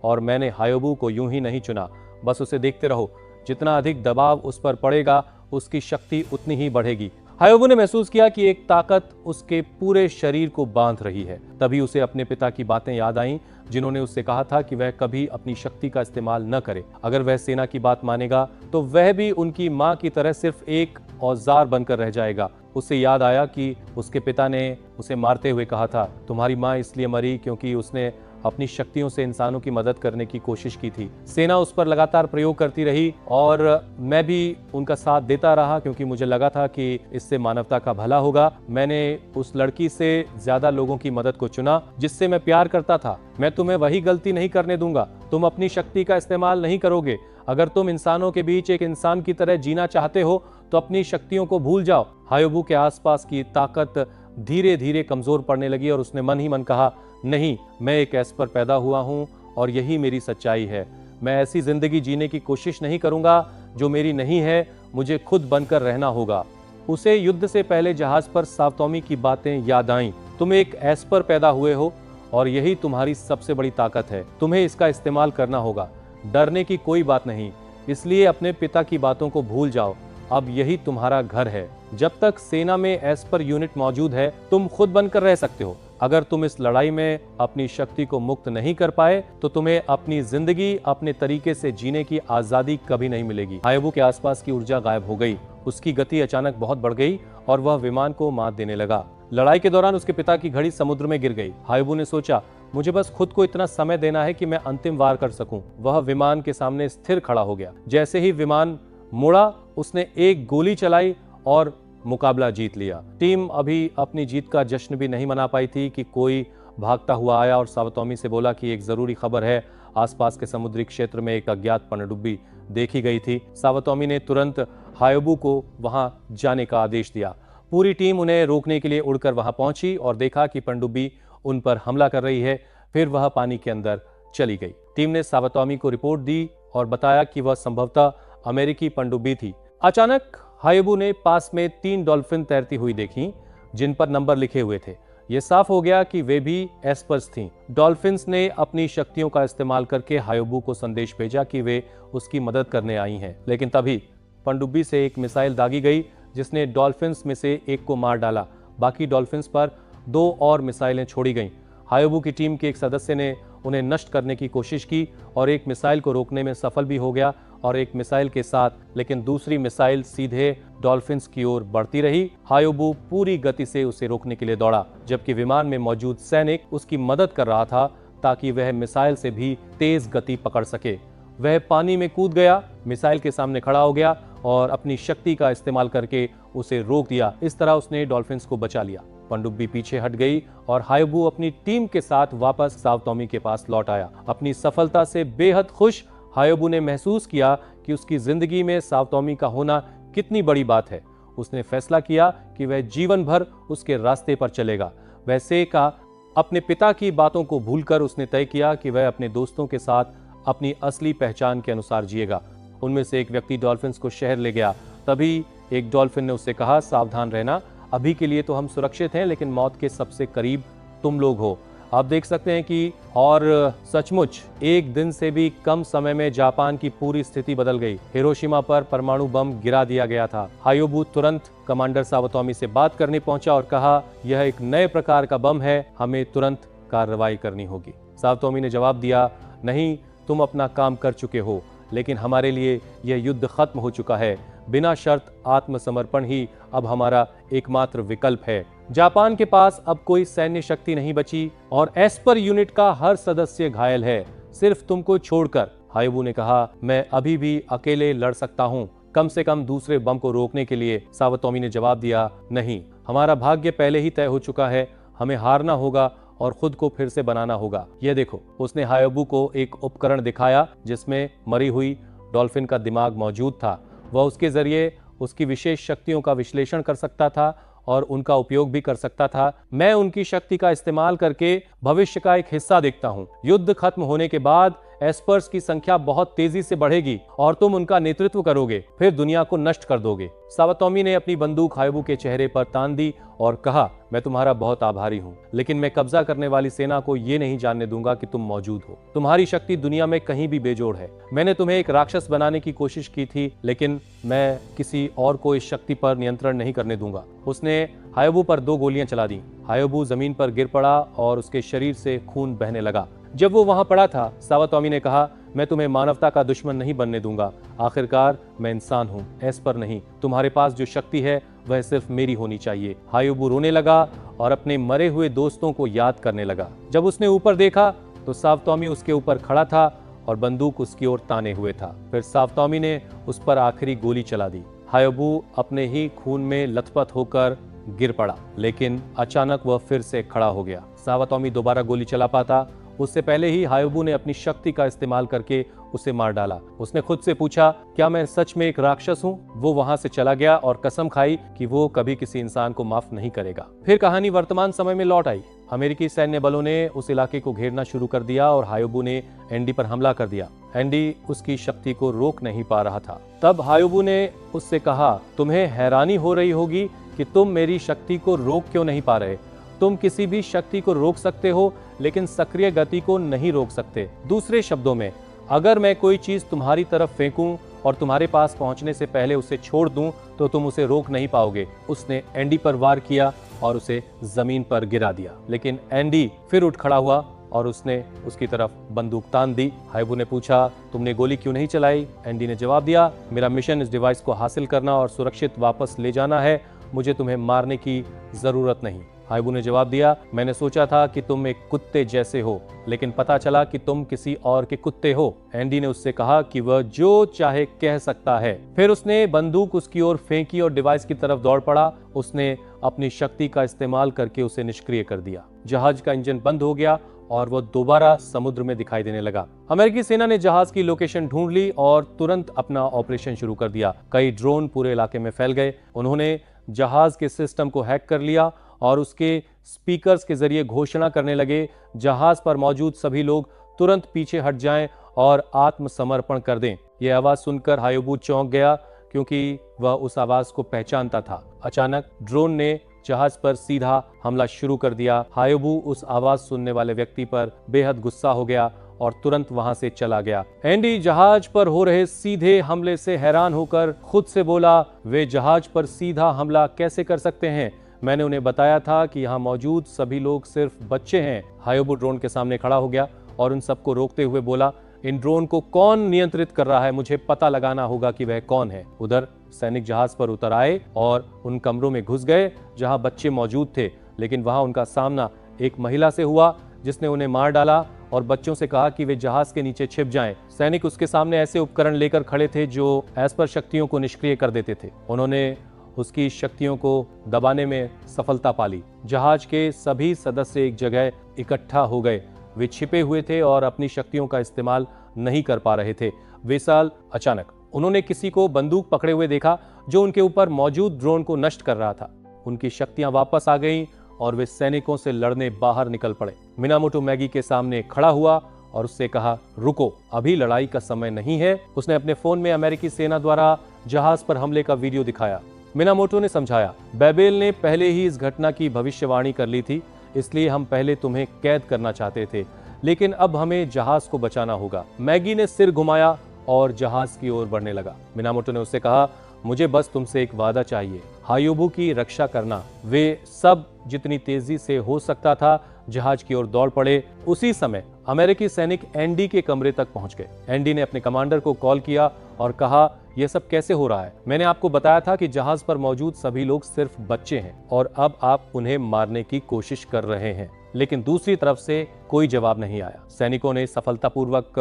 और मैंने हायोबू को यूं ही नहीं चुना। बस उसे देखते रहो, जितना अधिक दबाव उस पर पड़ेगा उसकी शक्ति उतनी ही बढ़ेगी। हायोबू ने महसूस किया कि एक ताकत उसके पूरे शरीर को बांध रही है। तभी उसे अपने पिता की बातें याद आईं, जिन्होंने उससे कहा था कि वह कभी अपनी शक्ति का इस्तेमाल न करे। अगर वह सेना की बात मानेगा तो वह भी उनकी मां की तरह सिर्फ एक औजार बनकर रह जाएगा। उसे याद आया कि उसके पिता ने उसे मारते हुए कहा था, तुम्हारी मां इसलिए मरी क्योंकि उसने अपनी शक्तियों से इंसानों की मदद करने की कोशिश की थी। सेना उस पर लगातार प्रयोग करती रही और मैं भी उनका साथ देता रहा, क्योंकि मुझे लगा था कि इससे मानवता का भला होगा। मैंने उस लड़की से ज्यादा लोगों की मदद को चुना जिससे मैं प्यार करता था। मैं तुम्हें वही गलती नहीं करने दूंगा। तुम अपनी शक्ति का इस्तेमाल नहीं करोगे। अगर तुम इंसानों के बीच एक इंसान की तरह जीना चाहते हो तो अपनी शक्तियों को भूल जाओ। हायोबू के आसपास की ताकत धीरे धीरे कमजोर पड़ने लगी और उसने मन ही मन कहा, नहीं, मैं एक एस्पर पैदा हुआ हूं और यही मेरी सच्चाई है। मैं ऐसी जिंदगी जीने की कोशिश नहीं करूंगा जो मेरी नहीं है, मुझे खुद बनकर रहना होगा। उसे युद्ध से पहले जहाज पर सावतोमी की बातें याद आईं। तुम एक एस्पर पैदा हुए हो और यही तुम्हारी सबसे बड़ी ताकत है। तुम्हें इसका इस्तेमाल करना होगा। डरने की कोई बात नहीं, इसलिए अपने पिता की बातों को भूल जाओ। अब यही तुम्हारा घर है। जब तक सेना में एस्पर यूनिट मौजूद है, तुम खुद बनकर रह सकते हो। अगर तुम इस लड़ाई में अपनी शक्ति को मुक्त नहीं कर पाए तो तुम्हें अपनी जिंदगी अपने तरीके से जीने की आजादी कभी नहीं मिलेगी। हायोबू के आसपास की ऊर्जा गायब हो गई उसकी गति अचानक बहुत बढ़ गई और वह विमान को मात देने लगा। लड़ाई के दौरान उसके पिता की घड़ी समुद्र में गिर गई। हायोबू ने सोचा, मुझे बस खुद को इतना समय देना है कि मैं अंतिम वार कर सकूं। वह विमान के सामने स्थिर खड़ा हो गया। जैसे ही विमान मुड़ा, उसने एक गोली चलाई और मुकाबला जीत लिया। टीम अभी अपनी जीत का जश्न भी नहीं मना पाई थी कि कोई भागता हुआ आया और सावातोमी से बोला कि एक जरूरी खबर है, आसपास के समुद्री क्षेत्र में एक अज्ञात पनडुब्बी देखी गई थी। सावातोमी ने तुरंत हायोबू को वहां जाने का आदेश दिया। पूरी टीम उन्हें रोकने के लिए उड़कर वहां पहुंची और देखा कि पनडुब्बी उन पर हमला कर रही है। फिर वह पानी के अंदर चली गई। टीम ने सावातोमी को रिपोर्ट दी और बताया कि वह संभवतः अमेरिकी पनडुब्बी थी। अचानक हायोबू ने पास में 3 डॉल्फिन तैरती हुई देखी, जिन पर नंबर लिखे हुए थे। यह साफ हो गया कि वे भी एस्पर्स थीं। डॉल्फिन्स ने अपनी शक्तियों का इस्तेमाल करके हायोबू को संदेश भेजा कि वे उसकी मदद करने आई हैं। लेकिन तभी पनडुब्बी से एक मिसाइल दागी गई, जिसने डॉल्फिन्स में से एक को मार डाला। बाकी डॉल्फिन्स पर 2 और मिसाइलें छोड़ी गईं। हायोबू की टीम के एक सदस्य ने उन्हें नष्ट करने की कोशिश की और एक मिसाइल को रोकने में सफल भी हो गया और एक मिसाइल के साथ, लेकिन दूसरी मिसाइल सीधे डॉल्फिन्स की ओर बढ़ती रही। हायोबू पूरी गति से उसे रोकने के लिए दौड़ा, जबकि विमान में मौजूद सैनिक उसकी मदद कर रहा था ताकि वह मिसाइल से भी तेज गति पकड़ सके। वह पानी में कूद गया, मिसाइल के सामने खड़ा हो गया और अपनी शक्ति का इस्तेमाल करके उसे रोक दिया। इस तरह उसने डॉल्फिन्स को बचा लिया। पनडुब्बी पीछे हट गई और हायोबू अपनी टीम के साथ वापस सावातोमी के पास लौट आया। अपनी सफलता से बेहद खुश हायोबू ने महसूस किया कि उसकी जिंदगी में सावातोमी का होना कितनी बड़ी बात है। उसने फैसला किया कि वह जीवन भर उसके रास्ते पर चलेगा। वैसे का अपने पिता की बातों को भूलकर उसने तय किया कि वह अपने दोस्तों के साथ अपनी असली पहचान के अनुसार जिएगा। उनमें से एक व्यक्ति डॉल्फिन्स को शहर ले गया। तभी एक डॉल्फिन ने उससे कहा, सावधान रहना, अभी के लिए तो हम सुरक्षित हैं, लेकिन मौत के सबसे करीब तुम लोग हो। आप देख सकते हैं कि और सचमुच एक दिन से भी कम समय में जापान की पूरी स्थिति बदल गई। हिरोशिमा पर परमाणु बम गिरा दिया गया था। हायोबू तुरंत कमांडर सावातोमी से बात करने पहुंचा और कहा, यह एक नए प्रकार का बम है, हमें तुरंत कार्रवाई करनी होगी। सावातोमी ने जवाब दिया, नहीं, तुम अपना काम कर चुके हो, लेकिन हमारे लिए यह युद्ध खत्म हो चुका है। बिना शर्त आत्मसमर्पण ही अब हमारा एकमात्र विकल्प है। जापान के पास अब कोई सैन्य शक्ति नहीं बची और एस्पर यूनिट का हर सदस्य घायल है, सिर्फ तुमको छोड़कर। हायोबू ने कहा, मैं अभी भी अकेले लड़ सकता हूँ, कम से कम दूसरे बम को रोकने के लिए। सावातोमी ने जवाब दिया, नहीं, हमारा भाग्य पहले ही तय हो चुका है, हमें हारना होगा और खुद को फिर से बनाना होगा। यह देखो, उसने हायोबू को एक उपकरण दिखाया जिसमें मरी हुई डॉल्फिन का दिमाग मौजूद था। वह उसके जरिए उसकी विशेष शक्तियों का विश्लेषण कर सकता था और उनका उपयोग भी कर सकता था। मैं उनकी शक्ति का इस्तेमाल करके भविष्य का एक हिस्सा देखता हूँ। युद्ध खत्म होने के बाद एस्पर्स की संख्या बहुत तेजी से बढ़ेगी और तुम उनका नेतृत्व करोगे, फिर दुनिया को नष्ट कर दोगे। सावातोमी ने अपनी बंदूक हायोबू के चेहरे पर तान दी और कहा, मैं तुम्हारा बहुत आभारी हूँ, लेकिन मैं कब्जा करने वाली सेना को ये नहीं जानने दूंगा कि तुम मौजूद हो। तुम्हारी शक्ति दुनिया में कहीं भी बेजोड़ है। मैंने तुम्हें एक राक्षस बनाने की कोशिश की थी, लेकिन मैं किसी और को इस शक्ति पर नियंत्रण नहीं करने दूंगा। उसने हायोबू पर 2 गोलियां चला दी। हायोबू जमीन पर गिर पड़ा और उसके शरीर से खून बहने लगा। जब वो वहां पड़ा था, सावातोमी ने कहा, मैं तुम्हें मानवता का दुश्मन नहीं बनने दूंगा। आखिरकार मैं इंसान हूँ, एस्पर नहीं। तुम्हारे पास जो शक्ति है वह सिर्फ मेरी होनी चाहिए। हायोबू रोने लगा और अपने मरे हुए दोस्तों को याद करने लगा। जब उसने ऊपर देखा तो सावातोमी उसके ऊपर खड़ा था और बंदूक उसकी ओर ताने हुए था। फिर सावातोमी ने उस पर आखिरी गोली चला दी। हायोबू अपने ही खून में लथपथ होकर गिर पड़ा, लेकिन अचानक वह फिर से खड़ा हो गया। सावातोमी दोबारा गोली चला पाता उससे पहले ही हायोबू ने अपनी शक्ति का इस्तेमाल करके उसे मार डाला। उसने खुद से पूछा, क्या मैं सच में एक राक्षस हूँ? वो वहां से चला गया और कसम खाई कि वो कभी किसी इंसान को माफ नहीं करेगा। फिर कहानी वर्तमान समय में लौट आई। अमेरिकी सैन्य बलों ने उस इलाके को घेरना शुरू कर दिया और हायोबू ने एंडी पर हमला कर दिया। एंडी उसकी शक्ति को रोक नहीं पा रहा था। तब हायोबू ने उससे कहा, तुम्हें हैरानी हो रही होगी कि तुम मेरी शक्ति को रोक क्यों नहीं पा रहे। तुम किसी भी शक्ति को रोक सकते हो, लेकिन सक्रिय गति को नहीं रोक सकते। दूसरे शब्दों में, अगर मैं कोई चीज तुम्हारी तरफ फेंकूं और तुम्हारे पास पहुंचने से पहले उसे छोड़ दूं, तो तुम उसे रोक नहीं पाओगे। उसने एंडी पर वार किया और उसे जमीन पर गिरा दिया, लेकिन एंडी फिर उठ खड़ा हुआ और उसने उसकी तरफ बंदूक तान दी। हायोबू ने पूछा, तुमने गोली क्यों नहीं चलाई? एंडी ने जवाब दिया, मेरा मिशन इस डिवाइस को हासिल करना और सुरक्षित वापस ले जाना है, मुझे तुम्हें मारने की जरूरत नहीं। हायोबू ने जवाब दिया, मैंने सोचा था कि तुम एक कुत्ते जैसे हो, लेकिन पता चला कि तुम किसी और के कुत्ते हो। एंडी ने उससे कहा कि वह जो चाहे कह सकता है। फिर उसने बंदूक उसकी ओर फेंकी और डिवाइस की तरफ दौड़ पड़ा। उसने अपनी शक्ति का इस्तेमाल करके उसे निष्क्रिय कर दिया। जहाज का इंजन बंद हो गया और वो दोबारा समुद्र में दिखाई देने लगा। अमेरिकी सेना ने जहाज की लोकेशन ढूंढ ली और तुरंत अपना ऑपरेशन शुरू कर दिया। कई ड्रोन पूरे इलाके में फैल गए। उन्होंने जहाज के सिस्टम को हैक कर लिया और उसके स्पीकर्स के जरिए घोषणा करने लगे, जहाज पर मौजूद सभी लोग तुरंत पीछे हट जाएं और आत्मसमर्पण कर दें। यह आवाज सुनकर हायोबू चौंक गया, क्योंकि वह उस आवाज को पहचानता था। अचानक ड्रोन ने जहाज पर सीधा हमला शुरू कर दिया। हायोबू उस आवाज सुनने वाले व्यक्ति पर बेहद गुस्सा हो गया और तुरंत वहां से चला गया। एंडी जहाज पर हो रहे सीधे हमले से हैरान होकर खुद से बोला, वे जहाज पर सीधा हमला कैसे कर सकते हैं? मैंने उन्हें बताया था कि यहाँ मौजूद सभी लोग सिर्फ बच्चे हैं। हायोबू ड्रोन के सामने खड़ा हो गया और उन सबको रोकते हुए बोला, इन ड्रोन को कौन नियंत्रित कर रहा है? मुझे पता लगाना होगा कि वह कौन है। उधर सैनिक जहाज पर उतर आए और उन कमरों में घुस गए जहां बच्चे मौजूद थे, लेकिन वहां उनका सामना एक महिला से हुआ जिसने उन्हें मार डाला और बच्चों से कहा कि वे जहाज के नीचे छिप जाएं। सैनिक उसके सामने ऐसे उपकरण लेकर खड़े थे जो एस्पर शक्तियों को निष्क्रिय कर देते थे। उन्होंने उसकी शक्तियों को दबाने में सफलता पाली। जहाज के सभी सदस्य एक जगह इकट्ठा हो गए। वे छिपे हुए थे और अपनी शक्तियों का इस्तेमाल नहीं कर पा रहे थे। वेसाल अचानक उन्होंने किसी को बंदूक पकड़े हुए देखा जो उनके ऊपर मौजूद ड्रोन को नष्ट कर रहा था। उनकी शक्तियां वापस आ गईं और वे सैनिकों से लड़ने बाहर निकल पड़े। मिनामोटो मैगी के सामने खड़ा हुआ और उससे कहा, रुको, अभी लड़ाई का समय नहीं है। उसने अपने फोन में अमेरिकी सेना द्वारा जहाज पर हमले का वीडियो दिखाया। मिनामोटो ने समझाया, बेबेल ने पहले ही इस घटना की भविष्यवाणी कर ली थी, इसलिए हम पहले तुम्हें कैद करना चाहते थे, लेकिन अब हमें जहाज को बचाना होगा। मैगी ने सिर घुमाया और जहाज की ओर बढ़ने लगा। मिनामोटो ने उससे कहा, मुझे बस तुमसे एक वादा चाहिए, हायोबू की रक्षा करना। वे सब जितनी तेजी से हो सकता था जहाज की ओर दौड़ पड़े। उसी समय अमेरिकी सैनिक एंडी के कमरे तक पहुंच गए। एंडी ने अपने कमांडर को कॉल किया और कहा, यह सब कैसे हो रहा है? मैंने आपको बताया था कि जहाज पर मौजूद सभी लोग सिर्फ बच्चे हैं और अब आप उन्हें मारने की कोशिश कर रहे हैं। लेकिन दूसरी तरफ से कोई जवाब नहीं आया। सैनिकों ने सफलतापूर्वक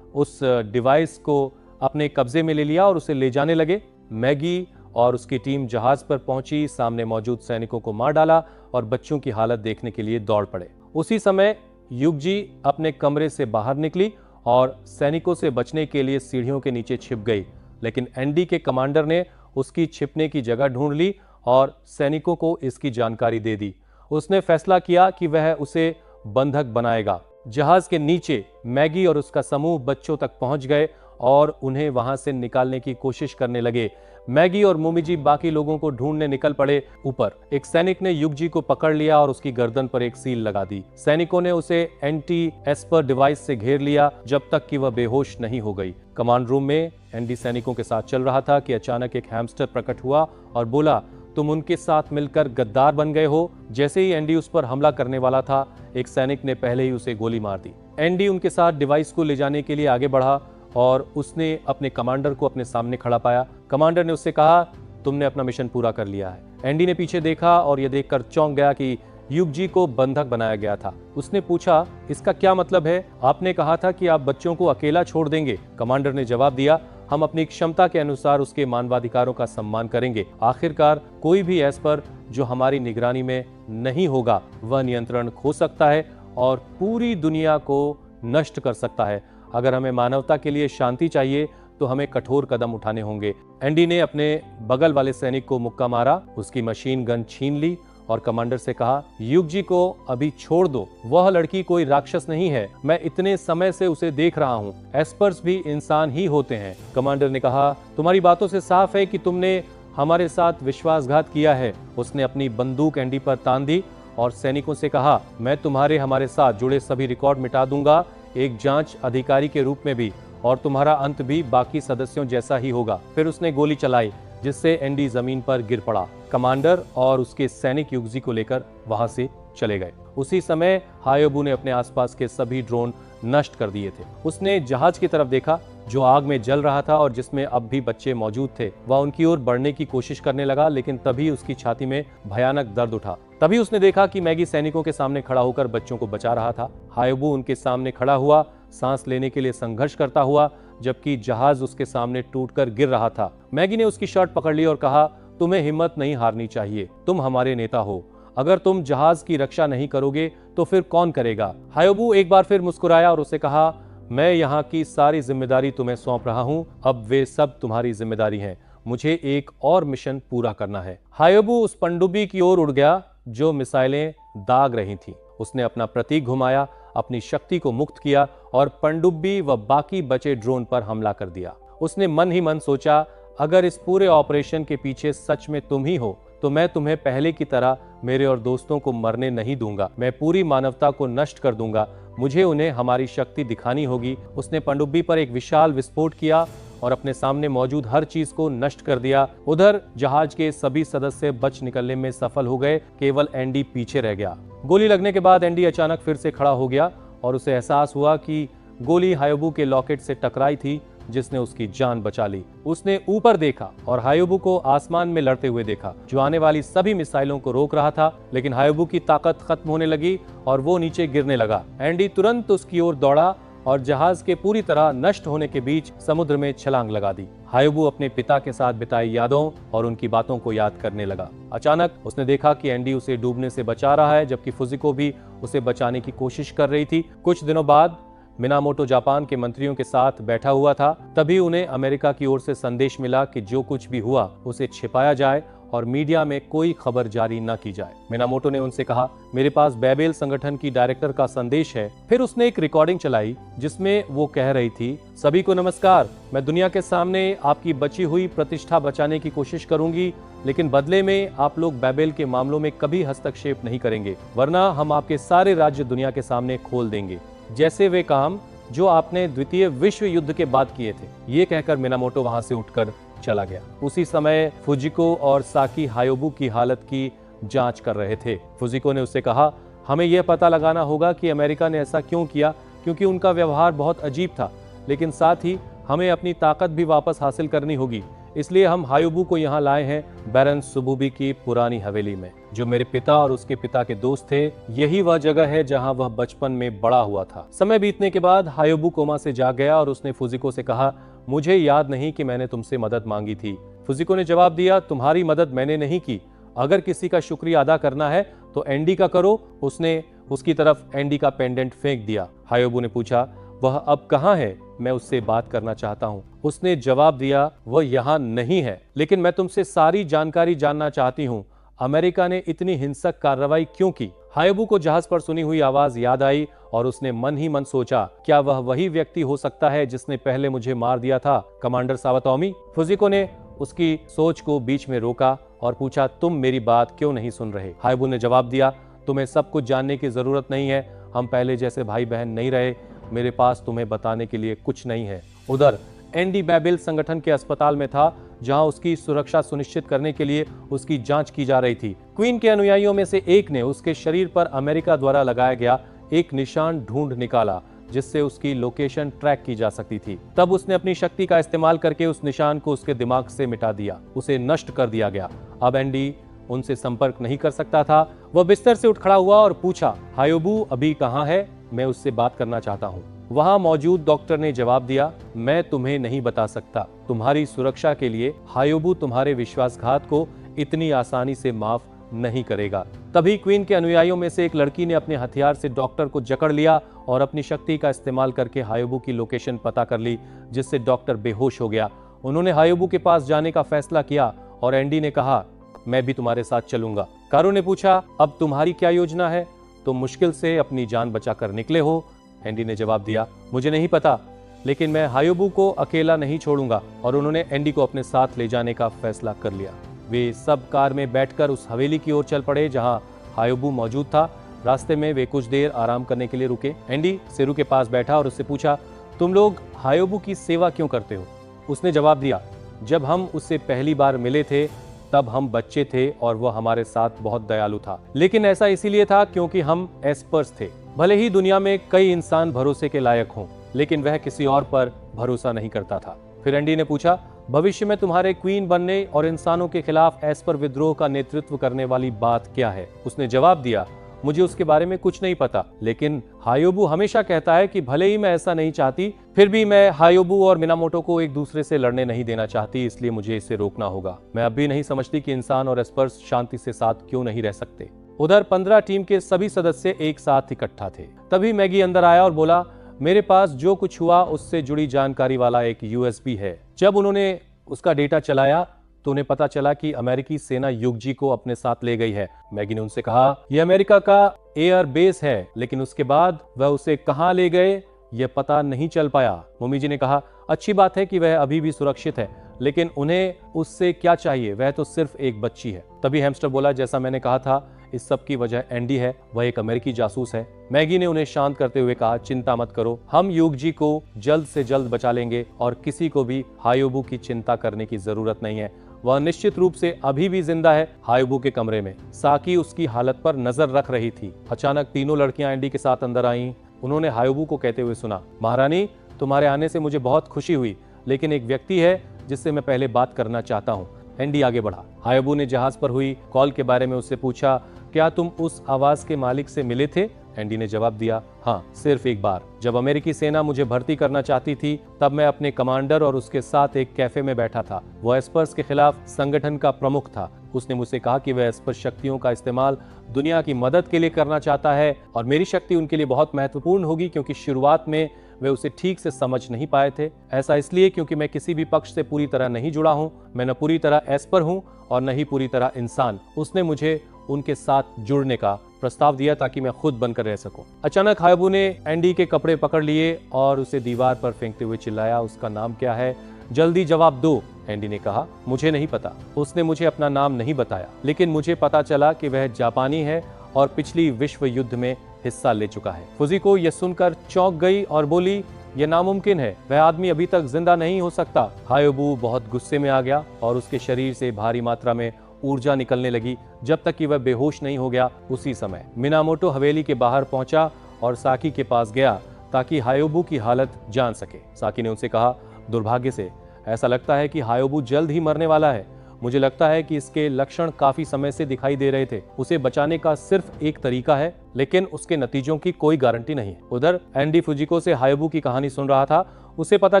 उस डिवाइस को अपने कब्जे में ले लिया और उसे ले जाने लगे। मैगी और उसकी टीम जहाज पर पहुंची, सामने मौजूद सैनिकों को मार डाला और बच्चों की हालत देखने के लिए दौड़ पड़े। उसी समय युगजी अपने कमरे से बाहर निकली और सैनिकों से बचने के लिए सीढ़ियों के नीचे छिप गई, लेकिन एंडी के कमांडर ने उसकी छिपने की जगह ढूंढ ली और सैनिकों को इसकी जानकारी दे दी। उसने फैसला किया कि वह उसे बंधक बनाएगा। जहाज के नीचे मैगी और उसका समूह बच्चों तक पहुंच गए और उन्हें वहां से निकालने की कोशिश करने लगे। मैगी और मोमिजी बाकी लोगों को ढूंढने निकल पड़े। ऊपर एक सैनिक ने युगजी को पकड़ लिया और उसकी गर्दन पर एक सील लगा दी। सैनिकों ने उसे एंटी एस्पर डिवाइस से घेर लिया जब तक कि वह बेहोश नहीं हो गई। कमांड रूम में एंडी सैनिकों के साथ चल रहा था कि अचानक एक हैमस्टर प्रकट हुआ और बोला, तुम उनके साथ मिलकर गद्दार बन गए हो। जैसे ही एंडी उस पर हमला करने वाला था, एक सैनिक ने पहले ही उसे गोली मार दी। एंडी उनके साथ डिवाइस को ले जाने के लिए आगे बढ़ा और उसने अपने कमांडर को अपने सामने खड़ा पाया। कमांडर ने उससे कहा, तुमने अपना मिशन पूरा कर लिया है। एंडी ने पीछे देखा और यह देखकर चौंक गया कि युगजी को बंधक बनाया गया था। उसने पूछा, इसका क्या मतलब है? आपने कहा था कि आप बच्चों को अकेला छोड़ देंगे। कमांडर ने जवाब दिया, हम अपनी क्षमता के अनुसार उसके मानवाधिकारों का सम्मान करेंगे। आखिरकार कोई भी एस्पर जो हमारी निगरानी में नहीं होगा वह नियंत्रण खो सकता है और पूरी दुनिया को नष्ट कर सकता है। अगर हमें मानवता के लिए शांति चाहिए तो हमें कठोर कदम उठाने होंगे। एंडी ने अपने बगल वाले सैनिक को मुक्का मारा, उसकी मशीन गन छीन ली और कमांडर से कहा, युगजी को अभी छोड़ दो। वह लड़की कोई राक्षस नहीं है, मैं इतने समय से उसे देख रहा हूँ। एस्पर्स भी इंसान ही होते हैं। कमांडर ने कहा, तुम्हारी बातों से साफ है कि तुमने हमारे साथ विश्वासघात किया है। उसने अपनी बंदूक एंडी पर तान दी और सैनिकों से कहा, मैं तुम्हारे हमारे साथ जुड़े सभी रिकॉर्ड मिटा दूंगा, एक जांच अधिकारी के रूप में भी, और तुम्हारा अंत भी बाकी सदस्यों जैसा ही होगा। फिर उसने गोली चलाई जिससे एंडी जमीन पर गिर पड़ा। कमांडर और उसके सैनिक युगजी को लेकर वहां से चले गए। उसी समय हायोबू ने अपने आसपास के सभी ड्रोन नष्ट कर दिए थे। उसने जहाज की तरफ देखा जो आग में जल रहा था और जिसमें अब भी बच्चे मौजूद थे। वह उनकी ओर बढ़ने की कोशिश करने लगा, लेकिन तभी उसकी छाती में भयानक दर्द उठा। तभी उसने देखा कि मैगी सैनिकों के सामने खड़ा होकर बच्चों को बचा रहा था। हायोबू उनके सामने खड़ा हुआ, सांस लेने के लिए संघर्ष करता हुआ, जबकि जहाज उसके सामने टूटकर गिर रहा था। मैगी ने उसकी शर्ट पकड़ ली और कहा, तुम्हें हिम्मत नहीं हारनी चाहिए, तुम हमारे नेता हो। अगर तुम जहाज की रक्षा नहीं करोगे तो फिर कौन करेगा? हायोबू एक बार फिर मुस्कुराया और उसे कहा, मैं यहाँ की सारी जिम्मेदारी तुम्हें सौंप रहा हूँ, अब वे सब तुम्हारी जिम्मेदारी है। मुझे एक और मिशन पूरा करना है। हायोबू उस पनडुब्बी की ओर उड़ गया जो मिसाइलें दाग रही थी। उसने अपना प्रतीक घुमाया, अपनी शक्ति को मुक्त किया और पनडुब्बी व बाकी बचे ड्रोन पर हमला कर दिया। उसने मन ही मन सोचा, अगर इस पूरे ऑपरेशन के पीछे सच में तुम ही हो तो मैं तुम्हें पहले की तरह मेरे और दोस्तों को मरने नहीं दूंगा। मैं पूरी मानवता को नष्ट कर दूंगा। मुझे उन्हें हमारी शक्ति दिखानी होगी। उसने पनडुब्बी पर एक विशाल विस्फोट किया और अपने सामने मौजूद हर चीज को नष्ट कर दिया। उधर जहाज के सभी सदस्य बच निकलने में सफल हो गए, केवल एंडी पीछे रह गया। गोली लगने के बाद एंडी अचानक फिर से खड़ा हो गया और उसे एहसास हुआ कि गोली हायोबू के लॉकेट से टकराई थी, जिसने उसकी जान बचा ली। उसने ऊपर देखा और हायोबू को आसमान में लड़ते हुए देखा, जो आने वाली सभी मिसाइलों को रोक रहा था। लेकिन हायोबू की ताकत खत्म होने लगी और वो नीचे गिरने लगा। एंडी तुरंत उसकी ओर दौड़ा और जहाज के पूरी तरह नष्ट होने के बीच समुद्र में छलांग लगा दी। हायोबू अपने पिता के साथ बिताई यादों और उनकी बातों को याद करने लगा। अचानक उसने देखा कि एंडी उसे डूबने से बचा रहा है, जबकि फुजिको भी उसे बचाने की कोशिश कर रही थी। कुछ दिनों बाद मिनामोटो जापान के मंत्रियों के साथ बैठा हुआ था। तभी उन्हें अमेरिका की ओर से संदेश मिला कि जो कुछ भी हुआ उसे छिपाया जाए और मीडिया में कोई खबर जारी न की जाए। मिनामोटो ने उनसे कहा, मेरे पास बेबेल संगठन की डायरेक्टर का संदेश है। फिर उसने एक रिकॉर्डिंग चलाई जिसमें वो कह रही थी, सभी को नमस्कार, मैं दुनिया के सामने आपकी बची हुई प्रतिष्ठा बचाने की कोशिश करूंगी, लेकिन बदले में आप लोग बेबेल के मामलों में कभी हस्तक्षेप नहीं करेंगे, वरना हम आपके सारे राज्य दुनिया के सामने खोल देंगे, जैसे वे काम जो आपने द्वितीय विश्व युद्ध के बाद किए थे। ये कहकर मिनामोटो वहां से उठकर चला गया। उसी समय फुजिको और साकी हायोबू की हालत की जांच कर रहे थे। फुजिको ने उससे कहा, हमें यह पता लगाना होगा कि अमेरिका ने ऐसा क्यों किया, क्योंकि उनका व्यवहार बहुत अजीब था, लेकिन साथ ही हमें अपनी ताकत भी वापस हासिल करनी होगी। इसलिए हम हायोबू को यहाँ लाए हैं, बैरन सुबुबी की पुरानी हवेली में, जो मेरे पिता और उसके पिता के दोस्त थे। यही वह जगह है जहाँ वह बचपन में बड़ा हुआ था। समय बीतने के बाद हायोबू कोमा से जाग गया और उसने फुजिको से कहा, मुझे याद नहीं कि मैंने तुमसे मदद मांगी थी। फुजिको ने जवाब दिया, तुम्हारी मदद मैंने नहीं की। अगर किसी का शुक्रिया अदा करना है तो एंडी का करो। उसने उसकी तरफ एंडी का पेंडेंट फेंक दिया। हायोबू ने पूछा, वह अब कहाँ है? मैं उससे बात करना चाहता हूँ। उसने जवाब दिया, वह यहाँ नहीं है, लेकिन मैं तुमसे सारी जानकारी जानना चाहती हूँ। अमेरिका ने इतनी हिंसक कार्रवाई क्यों की? हायोबू को जहाज पर सुनी हुई आवाज याद आई और उसने मन ही मन सोचा, क्या वह वही व्यक्ति हो सकता है जिसने पहले मुझे मार दिया था, कमांडर सावातोमी? फुजिको ने उसकी सोच को बीच में रोका और पूछा, तुम मेरी बात क्यों नहीं सुन रहे? हायोबू ने जवाब दिया, तुम्हें सब कुछ जानने की जरूरत नहीं है। हम पहले जैसे भाई बहन नहीं रहे। मेरे पास तुम्हें बताने के लिए कुछ नहीं है। उधर एंडी बेबेल संगठन के अस्पताल में था, जहां उसकी सुरक्षा सुनिश्चित करने के लिए उसकी जांच की जा रही थी। क्वीन के अनुयायियों में से एक ने उसके शरीर पर अमेरिका द्वारा लगाया गया एक निशान ढूंढ निकाला, जिससे उसकी लोकेशन ट्रैक की जा सकती थी। तब उसने अपनी शक्ति का इस्तेमाल करके उस निशान को उसके दिमाग से मिटा दिया। उसे नष्ट कर दिया गया। अब एंडी उनसे संपर्क नहीं कर सकता था। वह बिस्तर से उठ खड़ा हुआ और पूछा, हायोबू अभी कहाँ है? मैं उससे बात करना चाहता हूँ। वहां मौजूद डॉक्टर ने जवाब दिया, मैं तुम्हें नहीं बता सकता। तुम्हारी सुरक्षा के लिए हायोबू तुम्हारे विश्वासघात को इतनी आसानी से माफ नहीं करेगा। तभी क्वीन के अनुयायियों में से एक लड़की ने अपने हथियार से डॉक्टर को जकड़ लिया और अपनी शक्ति का इस्तेमाल करके हायोबू की लोकेशन पता कर ली, जिससे डॉक्टर बेहोश हो गया। उन्होंने हायोबू के पास जाने का फैसला किया और एंडी ने कहा, मैं भी तुम्हारे साथ चलूंगा। कारो ने पूछा, अब तुम्हारी क्या योजना है? तुम मुश्किल से अपनी जान बचाकर निकले हो। एंडी ने जवाब दिया, मुझे नहीं पता, लेकिन मैं हायोबू को अकेला नहीं छोड़ूंगा। और उन्होंने एंडी को अपने साथ ले जाने का फैसला कर लिया। वे सब कार में बैठकर उस हवेली की ओर चल पड़े जहां हायोबू मौजूद था। रास्ते में वे कुछ देर आराम करने के लिए रुके। एंडी सेरू के पास बैठा और उससे पूछा, तुम लोग हायोबू की सेवा क्यों करते हो? उसने जवाब दिया, जब हम उससे पहली बार मिले थे तब हम बच्चे थे और वह हमारे साथ बहुत दयालु था, लेकिन ऐसा इसीलिए था क्योंकि हम एस्पर्स थे। भले ही दुनिया में कई इंसान भरोसे के लायक हों, लेकिन वह किसी और पर भरोसा नहीं करता था। फिर एंडी ने पूछा, भविष्य में तुम्हारे क्वीन बनने और इंसानों के खिलाफ एस्पर विद्रोह का नेतृत्व करने वाली बात क्या है? उसने जवाब दिया, मुझे उसके बारे में कुछ नहीं पता, लेकिन हायोबू हमेशा कहता है कि भले ही मैं ऐसा नहीं चाहती, फिर भी मैं हायोबू और मिनामोटो को एक दूसरे से लड़ने नहीं देना चाहती, इसलिए मुझे इसे रोकना होगा। मैं अब भी नहीं समझती कि इंसान और एस्पर्स शांति से साथ क्यों नहीं रह सकते। उधर 15 टीम के सभी सदस्य एक साथ इकट्ठा थे। तभी मैगी अंदर आया और बोला, मेरे पास जो कुछ हुआ उससे जुड़ी जानकारी वाला एक यूएसबी है। जब उन्होंने उसका डेटा चलाया तो उन्हें पता चला कि अमेरिकी सेना युगजी को अपने साथ ले गई है। मैगी ने उनसे कहा, यह अमेरिका का एयर बेस है, लेकिन उसके बाद वह उसे कहां ले गए यह पता नहीं चल पाया। मोमीजी ने कहा, अच्छी बात है कि वह अभी भी सुरक्षित है, लेकिन उन्हें उससे क्या चाहिए, वह तो सिर्फ एक बच्ची है। तभी हैमस्टर बोला, जैसा मैंने कहा था, इस सब की वजह एंडी है, वह एक अमेरिकी जासूस है। मैगी ने उन्हें शांत करते हुए कहा, चिंता मत करो, हम युगजी को जल्द से जल्द बचा लेंगे और किसी को भी हायोबू की चिंता करने की जरूरत नहीं है। वह निश्चित रूप से अभी भी जिंदा है। हायोबू के कमरे में साकी उसकी हालत पर नजर रख रही थी। अचानक तीनों लड़कियां एंडी के साथ अंदर आईं। उन्होंने हायोबू को कहते हुए सुना, महारानी, तुम्हारे आने से मुझे बहुत खुशी हुई, लेकिन एक व्यक्ति है जिससे मैं पहले बात करना चाहता हूँ। एंडी आगे बढ़ा। हायोबू ने जहाज पर हुई कॉल के बारे में उससे पूछा, क्या तुम उस आवाज के मालिक से मिले थे? एंडी ने जवाब दिया, हाँ, सिर्फ एक बार। जब अमेरिकी सेना मुझे भर्ती करना चाहती थी, तब मैं अपने कमांडर और उसके साथ एक कैफे में बैठा था। वह एस्पर्स के खिलाफ संगठन का प्रमुख था। उसने मुझसे कहा कि वह एस्पर शक्तियों का इस्तेमाल दुनिया की मदद के लिए करना चाहता है और मेरी शक्ति उनके लिए बहुत महत्वपूर्ण होगी, क्योंकि शुरुआत में वे उसे ठीक से समझ नहीं पाए थे। ऐसा इसलिए क्योंकि मैं किसी भी पक्ष से पूरी तरह नहीं जुड़ा हूं। मैं न पूरी तरह एस्पर हूं और न ही पूरी तरह इंसान। उसने मुझे उनके साथ जुड़ने का प्रस्ताव दिया ताकि मैं खुद बनकर रह सकूं। अचानक हायोबू ने एंडी के कपड़े पकड़ लिए और उसे दीवार पर फेंकते हुए चिल्लाया, उसका नाम क्या है? जल्दी जवाब दो। एंडी ने कहा, मुझे नहीं पता। उसने मुझे अपना नाम नहीं बताया, लेकिन मुझे पता चला कि वह जापानी है और पिछली विश्व युद्ध में हिस्सा ले चुका है। फुजिको यह सुनकर चौंक गई और बोली, यह नामुमकिन है, वह आदमी अभी तक जिंदा नहीं हो सकता। हायोबू बहुत गुस्से में आ गया और उसके शरीर से भारी मात्रा में ऊर्जा निकलने लगी जब तक कि वह बेहोश नहीं हो गया। उसी समय मिनामोटो हवेली के बाहर पहुंचा और साकी के पास गया ताकि हायोबू की हालत जान सके। साकी ने उनसे कहा, दुर्भाग्य से ऐसा लगता है कि हायोबू जल्द ही मरने वाला है। मुझे लगता है कि इसके लक्षण काफी समय से दिखाई दे रहे थे। उसे बचाने का सिर्फ एक तरीका है, लेकिन उसके नतीजों की कोई गारंटी नहीं है। उधर एंडी फुजिको से हायोबू की कहानी सुन रहा था। उसे पता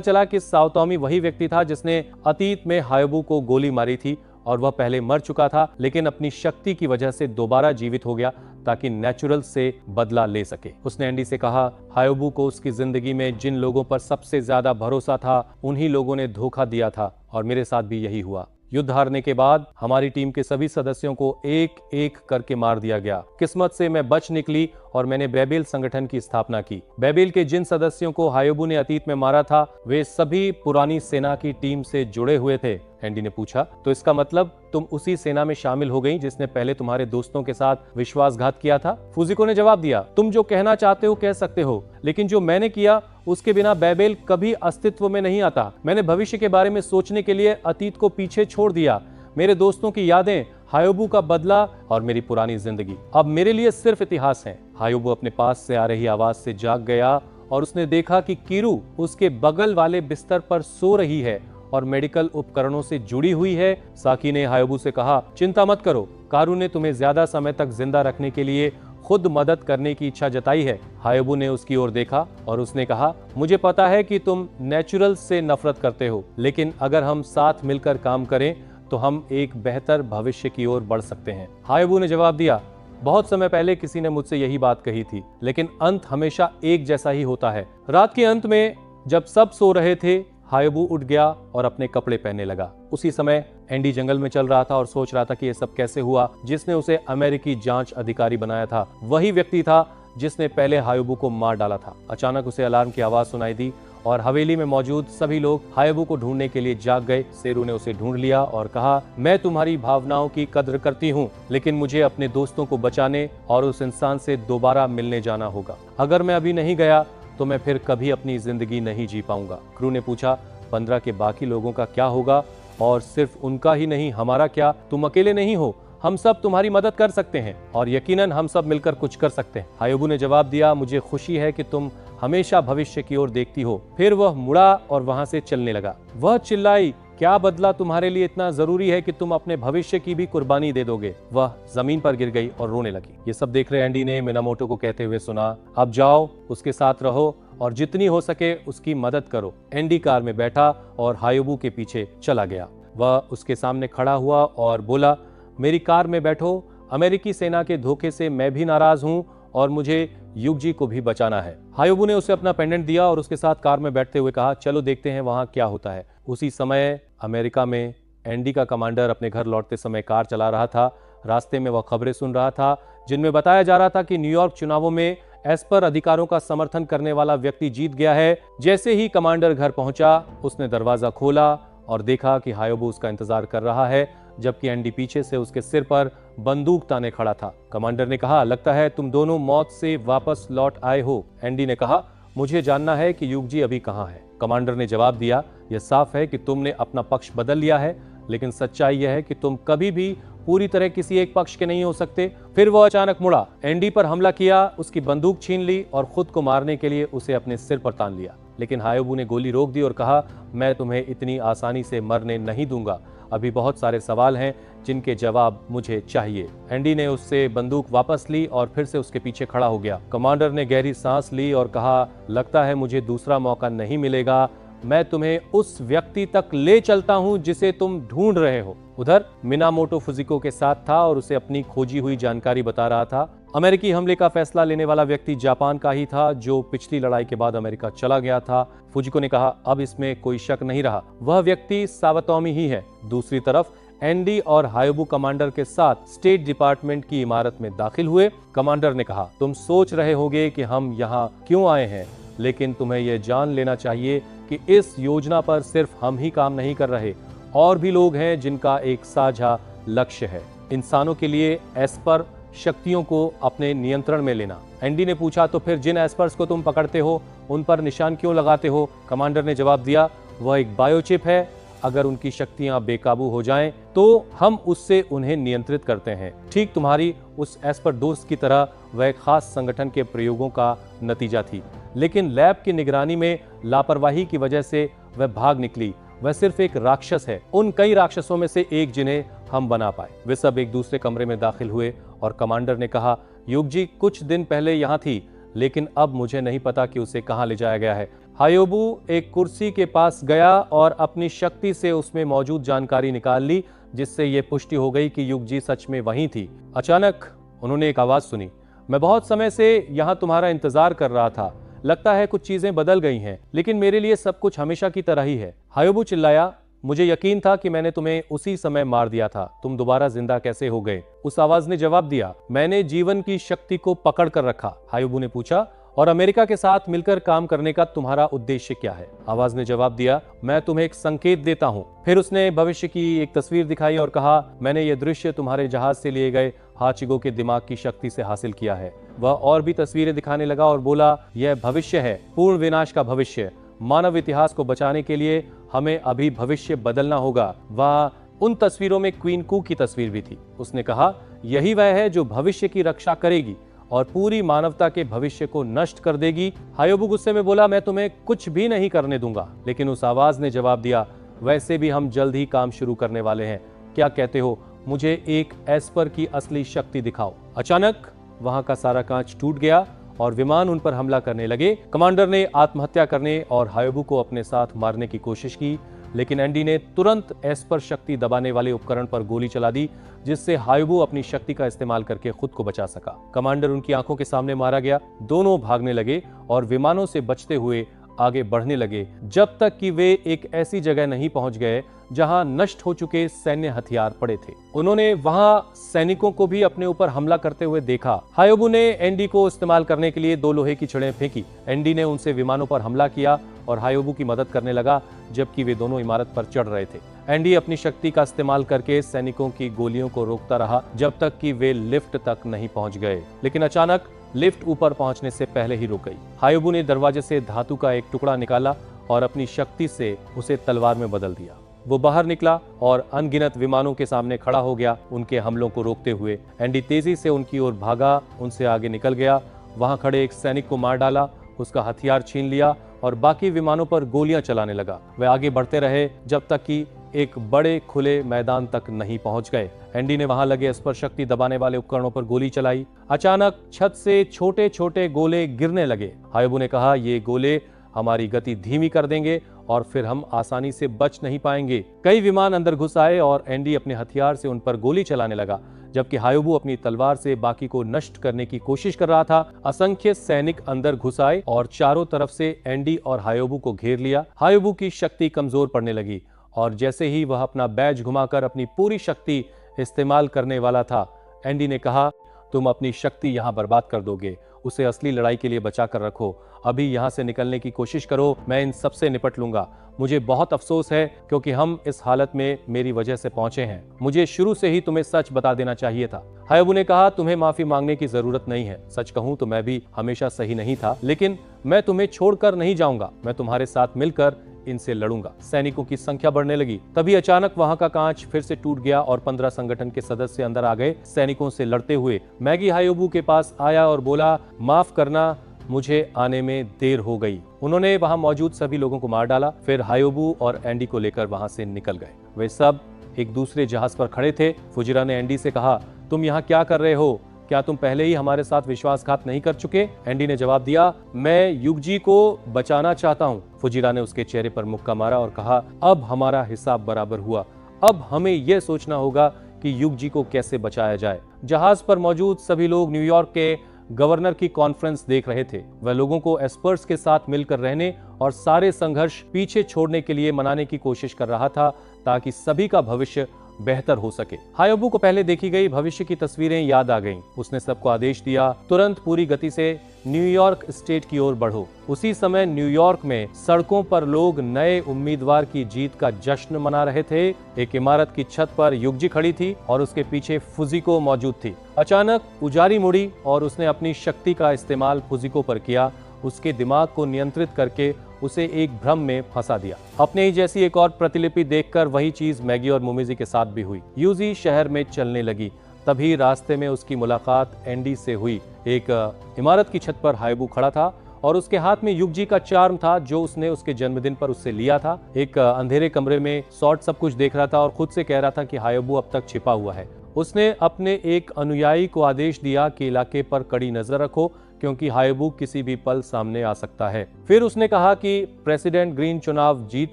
चला कि साओतोमी वही व्यक्ति था जिसने अतीत में हायोबू को गोली मारी थी और वह पहले मर चुका था, लेकिन अपनी शक्ति की वजह से दोबारा जीवित हो गया ताकि नेचुरल से बदला ले सके। उसने एंडी से कहा, हायोबू को उसकी जिंदगी में जिन लोगों पर सबसे ज्यादा भरोसा था, उन्हीं लोगों ने धोखा दिया था और मेरे साथ भी यही हुआ। युद्ध हारने के बाद हमारी टीम के सभी सदस्यों को एक एक करके मार दिया गया। किस्मत से मैं बच निकली और मैंने बेबिल संगठन की स्थापना की। बेबिल के जिन सदस्यों को हायोबू ने अतीत में मारा था, वे सभी पुरानी सेना की टीम से जुड़े हुए थे। एंडी ने पूछा, तो इसका मतलब तुम उसी सेना में शामिल हो गई जिसने पहले तुम्हारे दोस्तों के साथ विश्वासघात किया था? फुजिको ने जवाब दिया, तुम जो कहना चाहते हो कह सकते हो, लेकिन जो मैंने किया उसके बिना बेबिल कभी अस्तित्व में नहीं आता। मैंने भविष्य के बारे में सोचने के लिए अतीत को पीछे छोड़ दिया। मेरे दोस्तों की यादें, हायोबू का बदला और मेरी पुरानी जिंदगी अब मेरे लिए सिर्फ इतिहास है। हायोबू अपने पास से आ रही आवाज से जाग गया और उसने देखा कि कीरू उसके बगल वाले बिस्तर पर सो रही है और मेडिकल उपकरणों से जुड़ी हुई है। साकी ने हायोबू से कहा, चिंता मत करो, कारू ने तुम्हें ज्यादा समय तक जिंदा रखने के लिए खुद मदद करने की इच्छा जताई है। हायोबू ने उसकी ओर देखा और उसने कहा, मुझे पता है कि तुम नेचुरल से नफरत करते हो, लेकिन अगर हम साथ मिलकर काम करें तो हम एक बेहतर भविष्य की ओर बढ़ सकते हैं। हायोबू ने जवाब दिया, बहुत समय पहले किसी ने मुझसे यही बात कही थी, लेकिन अंत हमेशा एक जैसा ही होता है। रात के अंत में जब सब सो रहे थे, हायोबू उठ गया और अपने कपड़े पहनने लगा। उसी समय एंडी जंगल में चल रहा था और सोच रहा था कि यह सब कैसे हुआ। जिसने उसे अमेरिकी जांच अधिकारी बनाया था वही व्यक्ति था जिसने पहले हायोबू को मार डाला था। अचानक उसे अलार्म की आवाज सुनाई दी और हवेली में मौजूद सभी लोग हायोबू को ढूंढने के लिए जाग गए। सेरू ने उसे ढूंढ लिया और कहा, मैं तुम्हारी भावनाओं की कद्र करती हूँ, लेकिन मुझे अपने दोस्तों को बचाने और उस इंसान से दोबारा मिलने जाना होगा। अगर मैं अभी नहीं गया तो मैं फिर कभी अपनी जिंदगी नहीं जी पाऊंगा। क्रू ने पूछा, 15 के बाकी लोगों का क्या होगा? और सिर्फ उनका ही नहीं, हमारा क्या, तुम अकेले नहीं हो, हम सब तुम्हारी मदद कर सकते हैं और यकीनन हम सब मिलकर कुछ कर सकते हैं। हायोबू ने जवाब दिया, मुझे खुशी है कि तुम हमेशा भविष्य की ओर देखती हो। फिर वह मुड़ा और वहां से चलने लगा। वह चिल्लाई, क्या बदला तुम्हारे लिए इतना जरूरी है कि तुम अपने भविष्य की भी कुर्बानी दे दोगे। वह जमीन पर गिर गई और रोने लगी। ये सब देख रहे एंडी ने मिनामोटो को कहते हुए सुना, अब जाओ, उसके साथ रहो और जितनी हो सके उसकी मदद करो। एंडी कार में बैठा और हायोबू के पीछे चला गया। वह उसके सामने खड़ा हुआ और बोला, मेरी कार में बैठो, अमेरिकी सेना के धोखे से मैं भी नाराज हूं और मुझे युगजी को भी बचाना है। हायोबू ने उसे अपना पेंडेंट दिया और उसके साथ कार में बैठते हुए कहा, चलो देखते हैं वहां क्या होता है। उसी समय अमेरिका में एंडी का कमांडर अपने घर लौटते समय कार चला रहा था। रास्ते में वह खबरें सुन रहा था जिनमें बताया जा रहा था कि न्यूयॉर्क चुनावों में एस्पर अधिकारों का समर्थन करने वाला व्यक्ति जीत गया है। जैसे ही कमांडर घर पहुंचा, उसने दरवाजा खोला और देखा कि हायोबू उसका इंतजार कर रहा है, जबकि एंडी पीछे से उसके सिर पर बंदूक ताने खड़ा था। कमांडर ने कहा, लगता है तुम दोनों मौत से वापस लौट आए हो। एंडी ने कहा, मुझे जानना है कि युगजी अभी कहां है। कमांडर ने जवाब दिया, यह साफ है कि तुमने अपना पक्ष बदल लिया है, लेकिन सच्चाई यह है कि तुम कभी भी पूरी तरह किसी एक पक्ष के नहीं हो सकते। फिर वह अचानक मुड़ा, एंडी पर हमला किया, उसकी बंदूक छीन ली और खुद को मारने के लिए उसे अपने सिर पर तान लिया। लेकिन हायोबू ने गोली रोक दी और कहा, मैं तुम्हें इतनी आसानी से मरने नहीं दूंगा, अभी बहुत सारे सवाल हैं जिनके जवाब मुझे चाहिए। एंडी ने उससे बंदूक वापस ली और फिर से उसके पीछे खड़ा हो गया। कमांडर ने गहरी सांस ली और कहा, लगता है मुझे दूसरा मौका नहीं मिलेगा, मैं तुम्हें उस व्यक्ति तक ले चलता हूं जिसे तुम ढूंढ रहे हो। उधर मिनामोटो फुजिको के साथ था और उसे अपनी खोजी हुई जानकारी बता रहा था। अमेरिकी हमले का फैसला लेने वाला व्यक्ति जापान का ही था, जो पिछली लड़ाई के बाद अमेरिका चला गया था। फुजिको ने कहा, अब इसमें कोई शक नहीं रहा, वह व्यक्ति सावतोमी ही है। दूसरी तरफ एंडी और हायोबू कमांडर के साथ स्टेट डिपार्टमेंट की इमारत में दाखिल हुए। कमांडर ने कहा, तुम सोच रहे होगे कि हम यहाँ क्यों आए हैं, लेकिन तुम्हें यह जान लेना चाहिए कि इस योजना पर सिर्फ हम ही काम नहीं कर रहे, और भी लोग हैं जिनका एक साझा लक्ष्य है, इंसानों के लिए एस्पर शक्तियों को अपने नियंत्रण में लेना। एंडी ने पूछा, तो फिर जिन एस्पर्स को तुम पकड़ते हो उन पर निशान क्यों लगाते हो? कमांडर ने जवाब दिया, वह एक बायोचिप है, अगर उनकी शक्तियां बेकाबू हो जाएं तो हम उससे उन्हें नियंत्रित करते हैं। ठीक तुम्हारी उस एस्पर दोस्त की तरह वह एक खास संगठन के प्रयोगों का नतीजा थी, लेकिन लैब की निगरानी में लापरवाही की वजह से वह भाग निकली। वह सिर्फ एक राक्षस है, उन कई राक्षसों में से एक जिन्हें हम बना पाए। वे सब एक दूसरे कमरे में दाखिल हुए और कमांडर ने कहा, युगजी कुछ दिन पहले यहाँ थी, लेकिन अब मुझे नहीं पता कि उसे कहाँ ले जाया गया है। हायोबू एक कुर्सी के पास गया और अपनी शक्ति से उसमें मौजूद जानकारी निकाल ली, जिससे यह पुष्टि हो गई कि युगजी सच में वहीं थी। अचानक उन्होंने एक आवाज सुनी, मैं बहुत समय से यहाँ तुम्हारा इंतजार कर रहा था, लगता है कुछ चीजें बदल गई हैं, लेकिन मेरे लिए सब कुछ हमेशा की तरह ही है। हायोबू चिल्लाया, मुझे यकीन था कि मैंने तुम्हें उसी समय मार दिया था, तुम दोबारा जिंदा कैसे हो गए? उस आवाज ने जवाब दिया, मैंने जीवन की शक्ति को पकड़ कर रखा। हायोबू ने पूछा, और अमेरिका के साथ मिलकर काम करने का तुम्हारा उद्देश्य क्या है? आवाज ने जवाब दिया, मैं तुम्हें एक संकेत देता हूँ। फिर उसने भविष्य की एक तस्वीर दिखाई और कहा, मैंने ये दृश्य तुम्हारे जहाज से लिए गए हाचिगो के दिमाग की शक्ति से हासिल किया है। वह और भी तस्वीरें दिखाने लगा और बोला, यह भविष्य है, पूर्ण विनाश का भविष्य। मानव इतिहास को बचाने के लिए हमें अभी भविष्य बदलना होगा। वह उन तस्वीरों में क्वीन कू की तस्वीर भी थी। उसने कहा, यही वह है जो भविष्य की रक्षा करेगी और पूरी मानवता के भविष्य को नष्ट कर देगी। हायोबू गुस्से में बोला, मैं तुम्हें कुछ भी नहीं करने दूंगा। लेकिन उस आवाज ने जवाब दिया, वैसे भी हम जल्द ही काम शुरू करने वाले हैं, क्या कहते हो? मुझे एक एस्पर की असली शक्ति दिखाओ। अचानक वहां का सारा कांच टूट गया और विमान उन पर हमला करने लगे। कमांडर ने आत्महत्या करने और हायोबू को अपने साथ मारने की कोशिश की, लेकिन एंडी ने तुरंत एस्पर शक्ति दबाने वाले उपकरण पर गोली चला दी, जिससे हायोबू अपनी शक्ति का इस्तेमाल करके खुद को बचा सका। कमांडर उनकी आंखों के सामने मारा गया। दोनों भागने लगे और विमानों से बचते हुए आगे बढ़ने लगे, जब तक कि वे एक ऐसी जगह नहीं पहुंच गए जहां नष्ट हो चुके सैन्य हथियार पड़े थे। उन्होंने वहां सैनिकों को भी अपने ऊपर हमला करते हुए देखा। हायोबू ने एंडी को इस्तेमाल करने के लिए 2 लोहे की छड़ें फेंकी। एंडी ने उनसे विमानों पर हमला किया और हायोबू की मदद करने लगा, जबकि वे दोनों इमारत पर चढ़ रहे थे। एंडी अपनी शक्ति का इस्तेमाल करके सैनिकों की गोलियों को रोकता रहा, जब तक कि वे लिफ्ट तक नहीं पहुंच गए। लेकिन अचानक लिफ्ट ऊपर पहुंचने से पहले ही रुक गई। हायोबू ने दरवाजे से धातु का एक टुकड़ा निकाला और अपनी शक्ति से उसे तलवार में बदल दिया। वो बाहर निकला और अनगिनत विमानों के सामने खड़ा हो गया, उनके हमलों को रोकते हुए। एंडी तेजी से उनकी ओर भागा, उनसे आगे निकल गया, वहां खड़े एक सैनिक को मार डाला, उसका हथियार छीन लिया और बाकी विमानों पर गोलियां चलाने लगा। वे आगे बढ़ते रहे जब तक कि एक बड़े खुले मैदान तक नहीं पहुंच गए। एंडी ने वहां लगे स्पर्श शक्ति दबाने वाले उपकरणों पर गोली चलाई। अचानक छत से छोटे छोटे गोले गिरने लगे। हायोबू ने कहा, ये गोले हमारी गति धीमी कर देंगे और फिर हम आसानी से बच नहीं पाएंगे। कई विमान अंदर घुस आए और एंडी अपने हथियार से उन पर गोली चलाने लगा, जबकि हायोबू अपनी तलवार से बाकी को नष्ट करने की कोशिश कर रहा था। असंख्य सैनिक अंदर घुस आए और चारों तरफ से एंडी और हायोबू को घेर लिया। हायोबू की शक्ति कमजोर पड़ने लगी और जैसे ही वह अपना बैज घुमाकर अपनी पूरी शक्ति इस्तेमाल करने वाला था, एंडी ने कहा, तुम अपनी शक्ति यहां बर्बाद कर दोगे, उसे असली लड़ाई के लिए बचा कर रखो। अभी यहां से निकलने की कोशिश करो, मैं इन सब से निपट लूंगा। मुझे बहुत अफसोस है क्योंकि हम इस हालत में मेरी वजह से पहुंचे हैं। मुझे शुरू से ही तुम्हें सच बता देना चाहिए था। हायोबू ने कहा, तुम्हें माफी मांगने की जरूरत नहीं है। सच कहूं तो मैं भी हमेशा सही नहीं था, लेकिन मैं तुम्हें छोड़कर नहीं जाऊंगा। मैं तुम्हारे साथ मिलकर इनसे लड़ूंगा। सैनिकों की संख्या बढ़ने लगी। तभी अचानक वहां का कांच फिर से टूट गया और 15 संगठन के सदस्य अंदर आ गए। सैनिकों से लड़ते हुए मैगी हायोबू के पास आया और बोला, माफ करना, मुझे आने में देर हो गई। उन्होंने वहां मौजूद सभी लोगों को मार डाला। फिर हायोबू और एंडी को लेकर वहां से निकल गए। वे सब एक दूसरे जहाज पर खड़े थे। फुजिरा ने एंडी से कहा, तुम यहाँ क्या कर रहे हो? क्या तुम पहले ही हमारे साथ विश्वासघात नहीं कर चुके? एंडी ने जवाब दिया, मैं युगजी को बचाना चाहता हूँ। फुजिरा ने उसके चेहरे पर मुक्का मारा और कहा, अब हमारा हिसाब बराबर हुआ। अब हमें यह सोचना होगा कि युगजी को कैसे बचाया जाए। जहाज पर मौजूद सभी लोग न्यूयॉर्क के गवर्नर की कॉन्फ्रेंस देख रहे थे। वह लोगों को एस्पर्स के साथ मिलकर रहने और सारे संघर्ष पीछे छोड़ने के लिए मनाने की कोशिश कर रहा था, ताकि सभी का भविष्य बेहतर हो सके। हायोबू को पहले देखी गई भविष्य की तस्वीरें याद आ गईं। उसने सबको आदेश दिया, तुरंत पूरी गति से न्यूयॉर्क स्टेट की ओर बढ़ो। उसी समय न्यूयॉर्क में सड़कों पर लोग नए उम्मीदवार की जीत का जश्न मना रहे थे। एक इमारत की छत पर युगजी खड़ी थी और उसके पीछे फुजिको मौजूद थी। अचानक उजारी मुड़ी और उसने अपनी शक्ति का इस्तेमाल फुजिको पर किया। उसके दिमाग को नियंत्रित करके उसे एक भ्रम में फंसा दिया। अपने ही जैसी एक और प्रतिलिपि देखकर वही चीज मैगी और मोमिजी के साथ भी हुई। यूजी शहर में चलने लगी। तभी रास्ते में उसकी मुलाकात एंडी से हुई। एक इमारत की छत पर हायोबू खड़ा था और उसके हाथ में युगजी का चार्म था, जो उसने उसके जन्मदिन पर उससे लिया था। एक अंधेरे कमरे में सॉर्ट सब कुछ देख रहा था और खुद से कह रहा था कि हायोबू अब तक छिपा हुआ है। उसने अपने एक अनुयायी को आदेश दिया कि इलाके पर कड़ी नजर रखो, क्योंकि हायोबू किसी भी पल सामने आ सकता है। फिर उसने कहा कि प्रेसिडेंट ग्रीन चुनाव जीत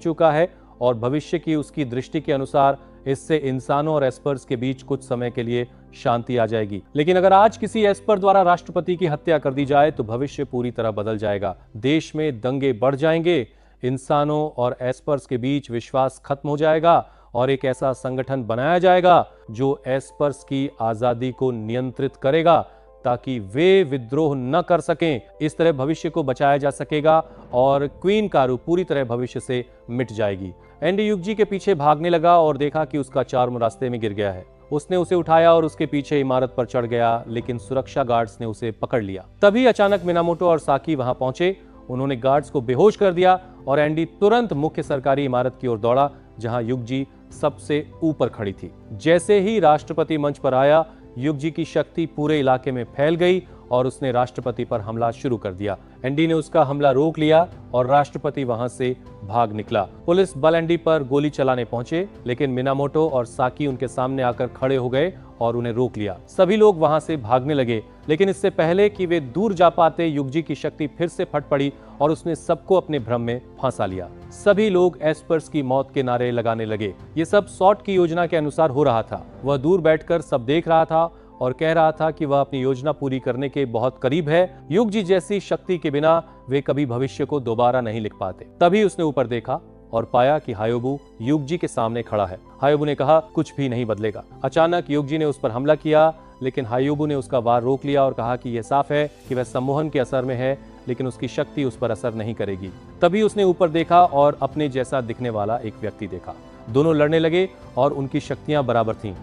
चुका है और भविष्य की उसकी दृष्टि के अनुसार इससे इंसानों और एस्पर्स के बीच कुछ समय के लिए शांति आ जाएगी। लेकिन अगर आज किसी एस्पर द्वारा राष्ट्रपति की हत्या कर दी जाए तो भविष्य पूरी तरह बदल जाएगा। देश में दंगे बढ़ जाएंगे, इंसानों और एस्पर्स के बीच विश्वास खत्म हो जाएगा और एक ऐसा संगठन बनाया जाएगा जो एस्पर्स की आजादी को नियंत्रित करेगा, ताकि वे विद्रोह न कर सकें। इस तरह भविष्य को बचाया जा सकेगा और क्वीन कारू पूरी तरह भविष्य से मिट जाएगी। एंडी युगजी के पीछे भागने लगा और देखा कि उसका चार्म रास्ते में गिर गया है। उसने उसे उठाया और उसके पीछे इमारत पर चढ़ गया, लेकिन सुरक्षा गार्ड्स ने उसे पकड़ लिया। तभी अचानक मिनामोटो और साकी वहां पहुंचे। उन्होंने गार्ड्स को बेहोश कर दिया और एंडी तुरंत मुख्य सरकारी इमारत की ओर दौड़ा, जहां युगजी सबसे ऊपर खड़ी थी। जैसे ही राष्ट्रपति मंच पर आया, युगजी की शक्ति पूरे इलाके में फैल गई और उसने राष्ट्रपति पर हमला शुरू कर दिया। एंडी ने उसका हमला रोक लिया और राष्ट्रपति वहां से भाग निकला। पुलिस बल एंडी पर गोली चलाने पहुंचे, लेकिन मिनामोटो और साकी उनके सामने आकर खड़े हो गए और उन्हें रोक लिया। सभी लोग वहां से भागने लगे, लेकिन इससे पहले कि वे दूर जा पाते, युगजी की शक्ति फिर से फट पड़ी और उसने सबको अपने भ्रम में फंसा लिया। सभी लोग एस्पर्स की मौत के नारे लगाने लगे। ये सब सॉर्ट की योजना के अनुसार हो रहा था। वह दूर बैठकर सब देख रहा था और कह रहा था कि वह अपनी योजना पूरी करने के बहुत करीब है। युगजी जैसी शक्ति के बिना वे कभी भविष्य को दोबारा नहीं लिख पाते। तभी उसने ऊपर देखा और पाया कि हायोबू युगजी के सामने खड़ा है। हायोबू ने कहा, कुछ भी नहीं बदलेगा। अचानक युगजी ने उस पर हमला किया, लेकिन हायोबू ने उसका वार रोक लिया और कहा कि यह साफ है कि वह सम्मोहन के असर में है, लेकिन उसकी शक्ति उस पर असर नहीं करेगी। तभी उसने ऊपर देखा और अपने जैसा दिखने वाला एक व्यक्ति देखा। दोनों लड़ने लगे और उनकी शक्तियां बराबर थीं।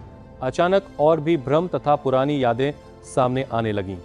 अचानक और भी भ्रम तथा पुरानी यादें सामने आने लगीं।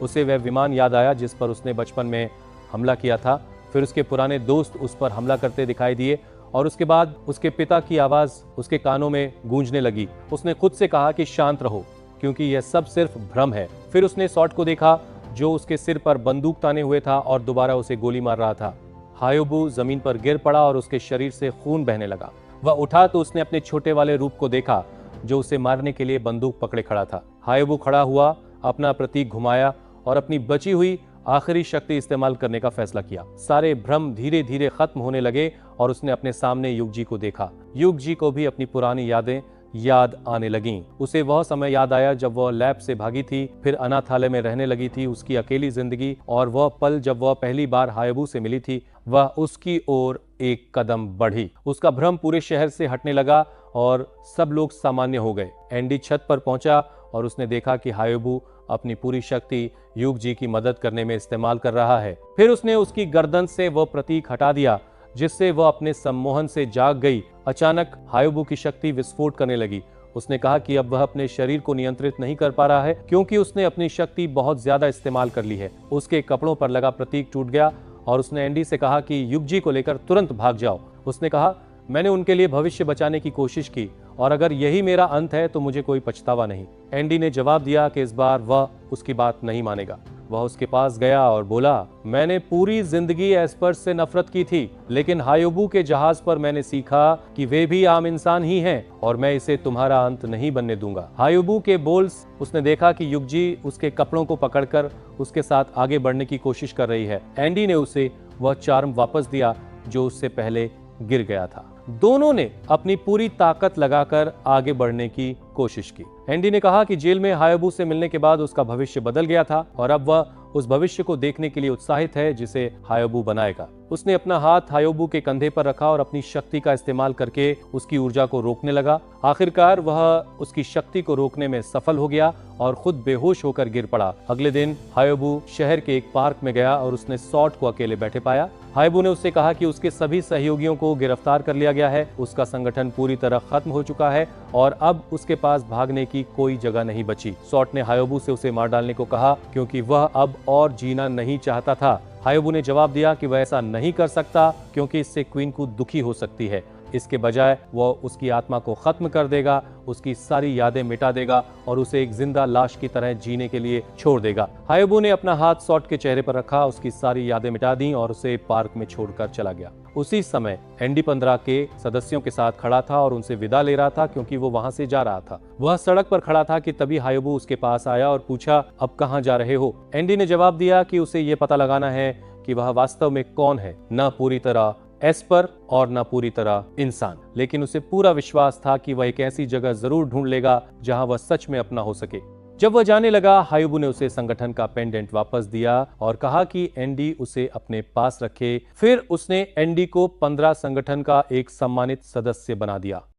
उसे वह विमान याद आया जिस पर उसने बचपन में हमला किया था। फिर उसके पुराने दोस्त उस पर हमला करते दिखाई दिए और उसके बाद उसके पिता की आवाज उसके कानों में गूंजने लगी। उसने खुद से कहा कि शांत रहो, क्योंकि यह सब सिर्फ भ्रम है। फिर उसने सॉर्ट को देखा जो उसके सिर पर बंदूक ताने हुए था और दोबारा उसे गोली मार रहा था। हायोबू जमीन पर गिर पड़ा और उसके शरीर से खून बहने लगा। वह उठा तो उसने अपने छोटे वाले रूप को देखा जो उसे मारने के लिए बंदूक पकड़े खड़ा था। हायोबू खड़ा हुआ, अपना प्रतीक घुमाया और अपनी बची हुई आखिरी शक्ति इस्तेमाल करने का फैसला किया। सारे भ्रम धीरे धीरे खत्म होने लगे और उसने अपने सामने युगजी को देखा। युगजी को भी अपनी पुरानी यादें याद आने लगीं। उसे वह समय याद आया जब वह लैब से भागी थी, फिर अनाथालय में रहने लगी थी, उसकी अकेली जिंदगी, और वह पल जब वह पहली बार हायोबू से मिली थी। वह उसकी ओर एक कदम बढ़ी। उसका भ्रम पूरे शहर से हटने लगा और सब लोग सामान्य हो गए। एंडी छत पर पहुंचा और उसने देखा कि हायोबू अपनी पूरी शक्ति युगजी की मदद करने में इस्तेमाल कर रहा है। फिर उसने उसकी गर्दन से वह प्रतीक हटा दिया जिससे वह अपने सम्मोहन से जाग गई। अचानक हायोबू की शक्ति विस्फोट करने लगी। उसने कहा कि अब वह अपने शरीर को नियंत्रित नहीं कर पा रहा है क्योंकि उसने अपनी शक्ति बहुत ज्यादा इस्तेमाल कर ली है। उसके कपड़ों पर लगा प्रतीक टूट गया और उसने एंडी से कहा कि युगजी को लेकर तुरंत भाग जाओ। उसने कहा, मैंने उनके लिए भविष्य बचाने की कोशिश की और अगर यही मेरा अंत है तो मुझे कोई पछतावा नहीं। एंडी ने जवाब दिया कि इस बार वह उसकी बात नहीं मानेगा। वह उसके पास गया और बोला, मैंने पूरी जिंदगी एस्पर्स से नफरत की थी, लेकिन हायोबू के जहाज पर मैंने सीखा कि वे भी आम इंसान ही हैं और मैं इसे तुम्हारा अंत नहीं बनने दूंगा। हायोबू के बोल उसने देखा कि युगजी उसके कपड़ों को पकड़कर उसके साथ आगे बढ़ने की कोशिश कर रही है। एंडी ने उसे वह चार्म वापस दिया जो उससे पहले गिर गया था। दोनों ने अपनी पूरी ताकत लगाकर आगे बढ़ने की कोशिश की। एंडी ने कहा कि जेल में हायोबू से मिलने के बाद उसका भविष्य बदल गया था और अब वह उस भविष्य को देखने के लिए उत्साहित है जिसे हायोबू बनाएगा। उसने अपना हाथ हायोबू के कंधे पर रखा और अपनी शक्ति का इस्तेमाल करके उसकी ऊर्जा को रोकने लगा। आखिरकार वह उसकी शक्ति को रोकने में सफल हो गया और खुद बेहोश होकर गिर पड़ा। अगले दिन हायोबू शहर के एक पार्क में गया और उसने सॉर्ट को अकेले बैठे पाया। हायोबू ने उससे कहा कि उसके सभी सहयोगियों को गिरफ्तार कर लिया गया है, उसका संगठन पूरी तरह खत्म हो चुका है और अब उसके पास भागने की कोई जगह नहीं बची। सॉर्ट ने हायोबू से उसे मार डालने को कहा क्योंकि वह अब और जीना नहीं चाहता था। हायोबू ने जवाब दिया कि वह ऐसा नहीं कर सकता क्योंकि इससे क्वीन को दुखी हो सकती है। इसके बजाय वह उसकी आत्मा को खत्म कर देगा, उसकी सारी यादें मिटा देगा और उसे एक जिंदा लाश की तरह जीने के लिए छोड़ देगा। हायोबू ने अपना हाथ सॉर्ट के चेहरे पर रखा, उसकी सारी यादें मिटा दी और उसे पार्क में छोड़कर चला गया। उसी समय एंडी 15 के सदस्यों के साथ खड़ा था और उनसे विदा ले रहा था क्योंकि वो वहां से जा रहा था। वह सड़क पर खड़ा था कि तभी हायोबू उसके पास आया और पूछा, अब कहां जा रहे हो? एंडी ने जवाब दिया कि उसे ये पता लगाना है कि वह वास्तव में कौन है, न पूरी तरह एस्पर और न पूरी तरह इंसान। लेकिन उसे पूरा विश्वास था कि वह एक ऐसी जगह जरूर ढूंढ लेगा जहां वह सच में अपना हो सके। जब वह जाने लगा, हायोबू ने उसे संगठन का पेंडेंट वापस दिया और कहा कि एंडी उसे अपने पास रखे। फिर उसने एंडी को 15 संगठन का एक सम्मानित सदस्य बना दिया।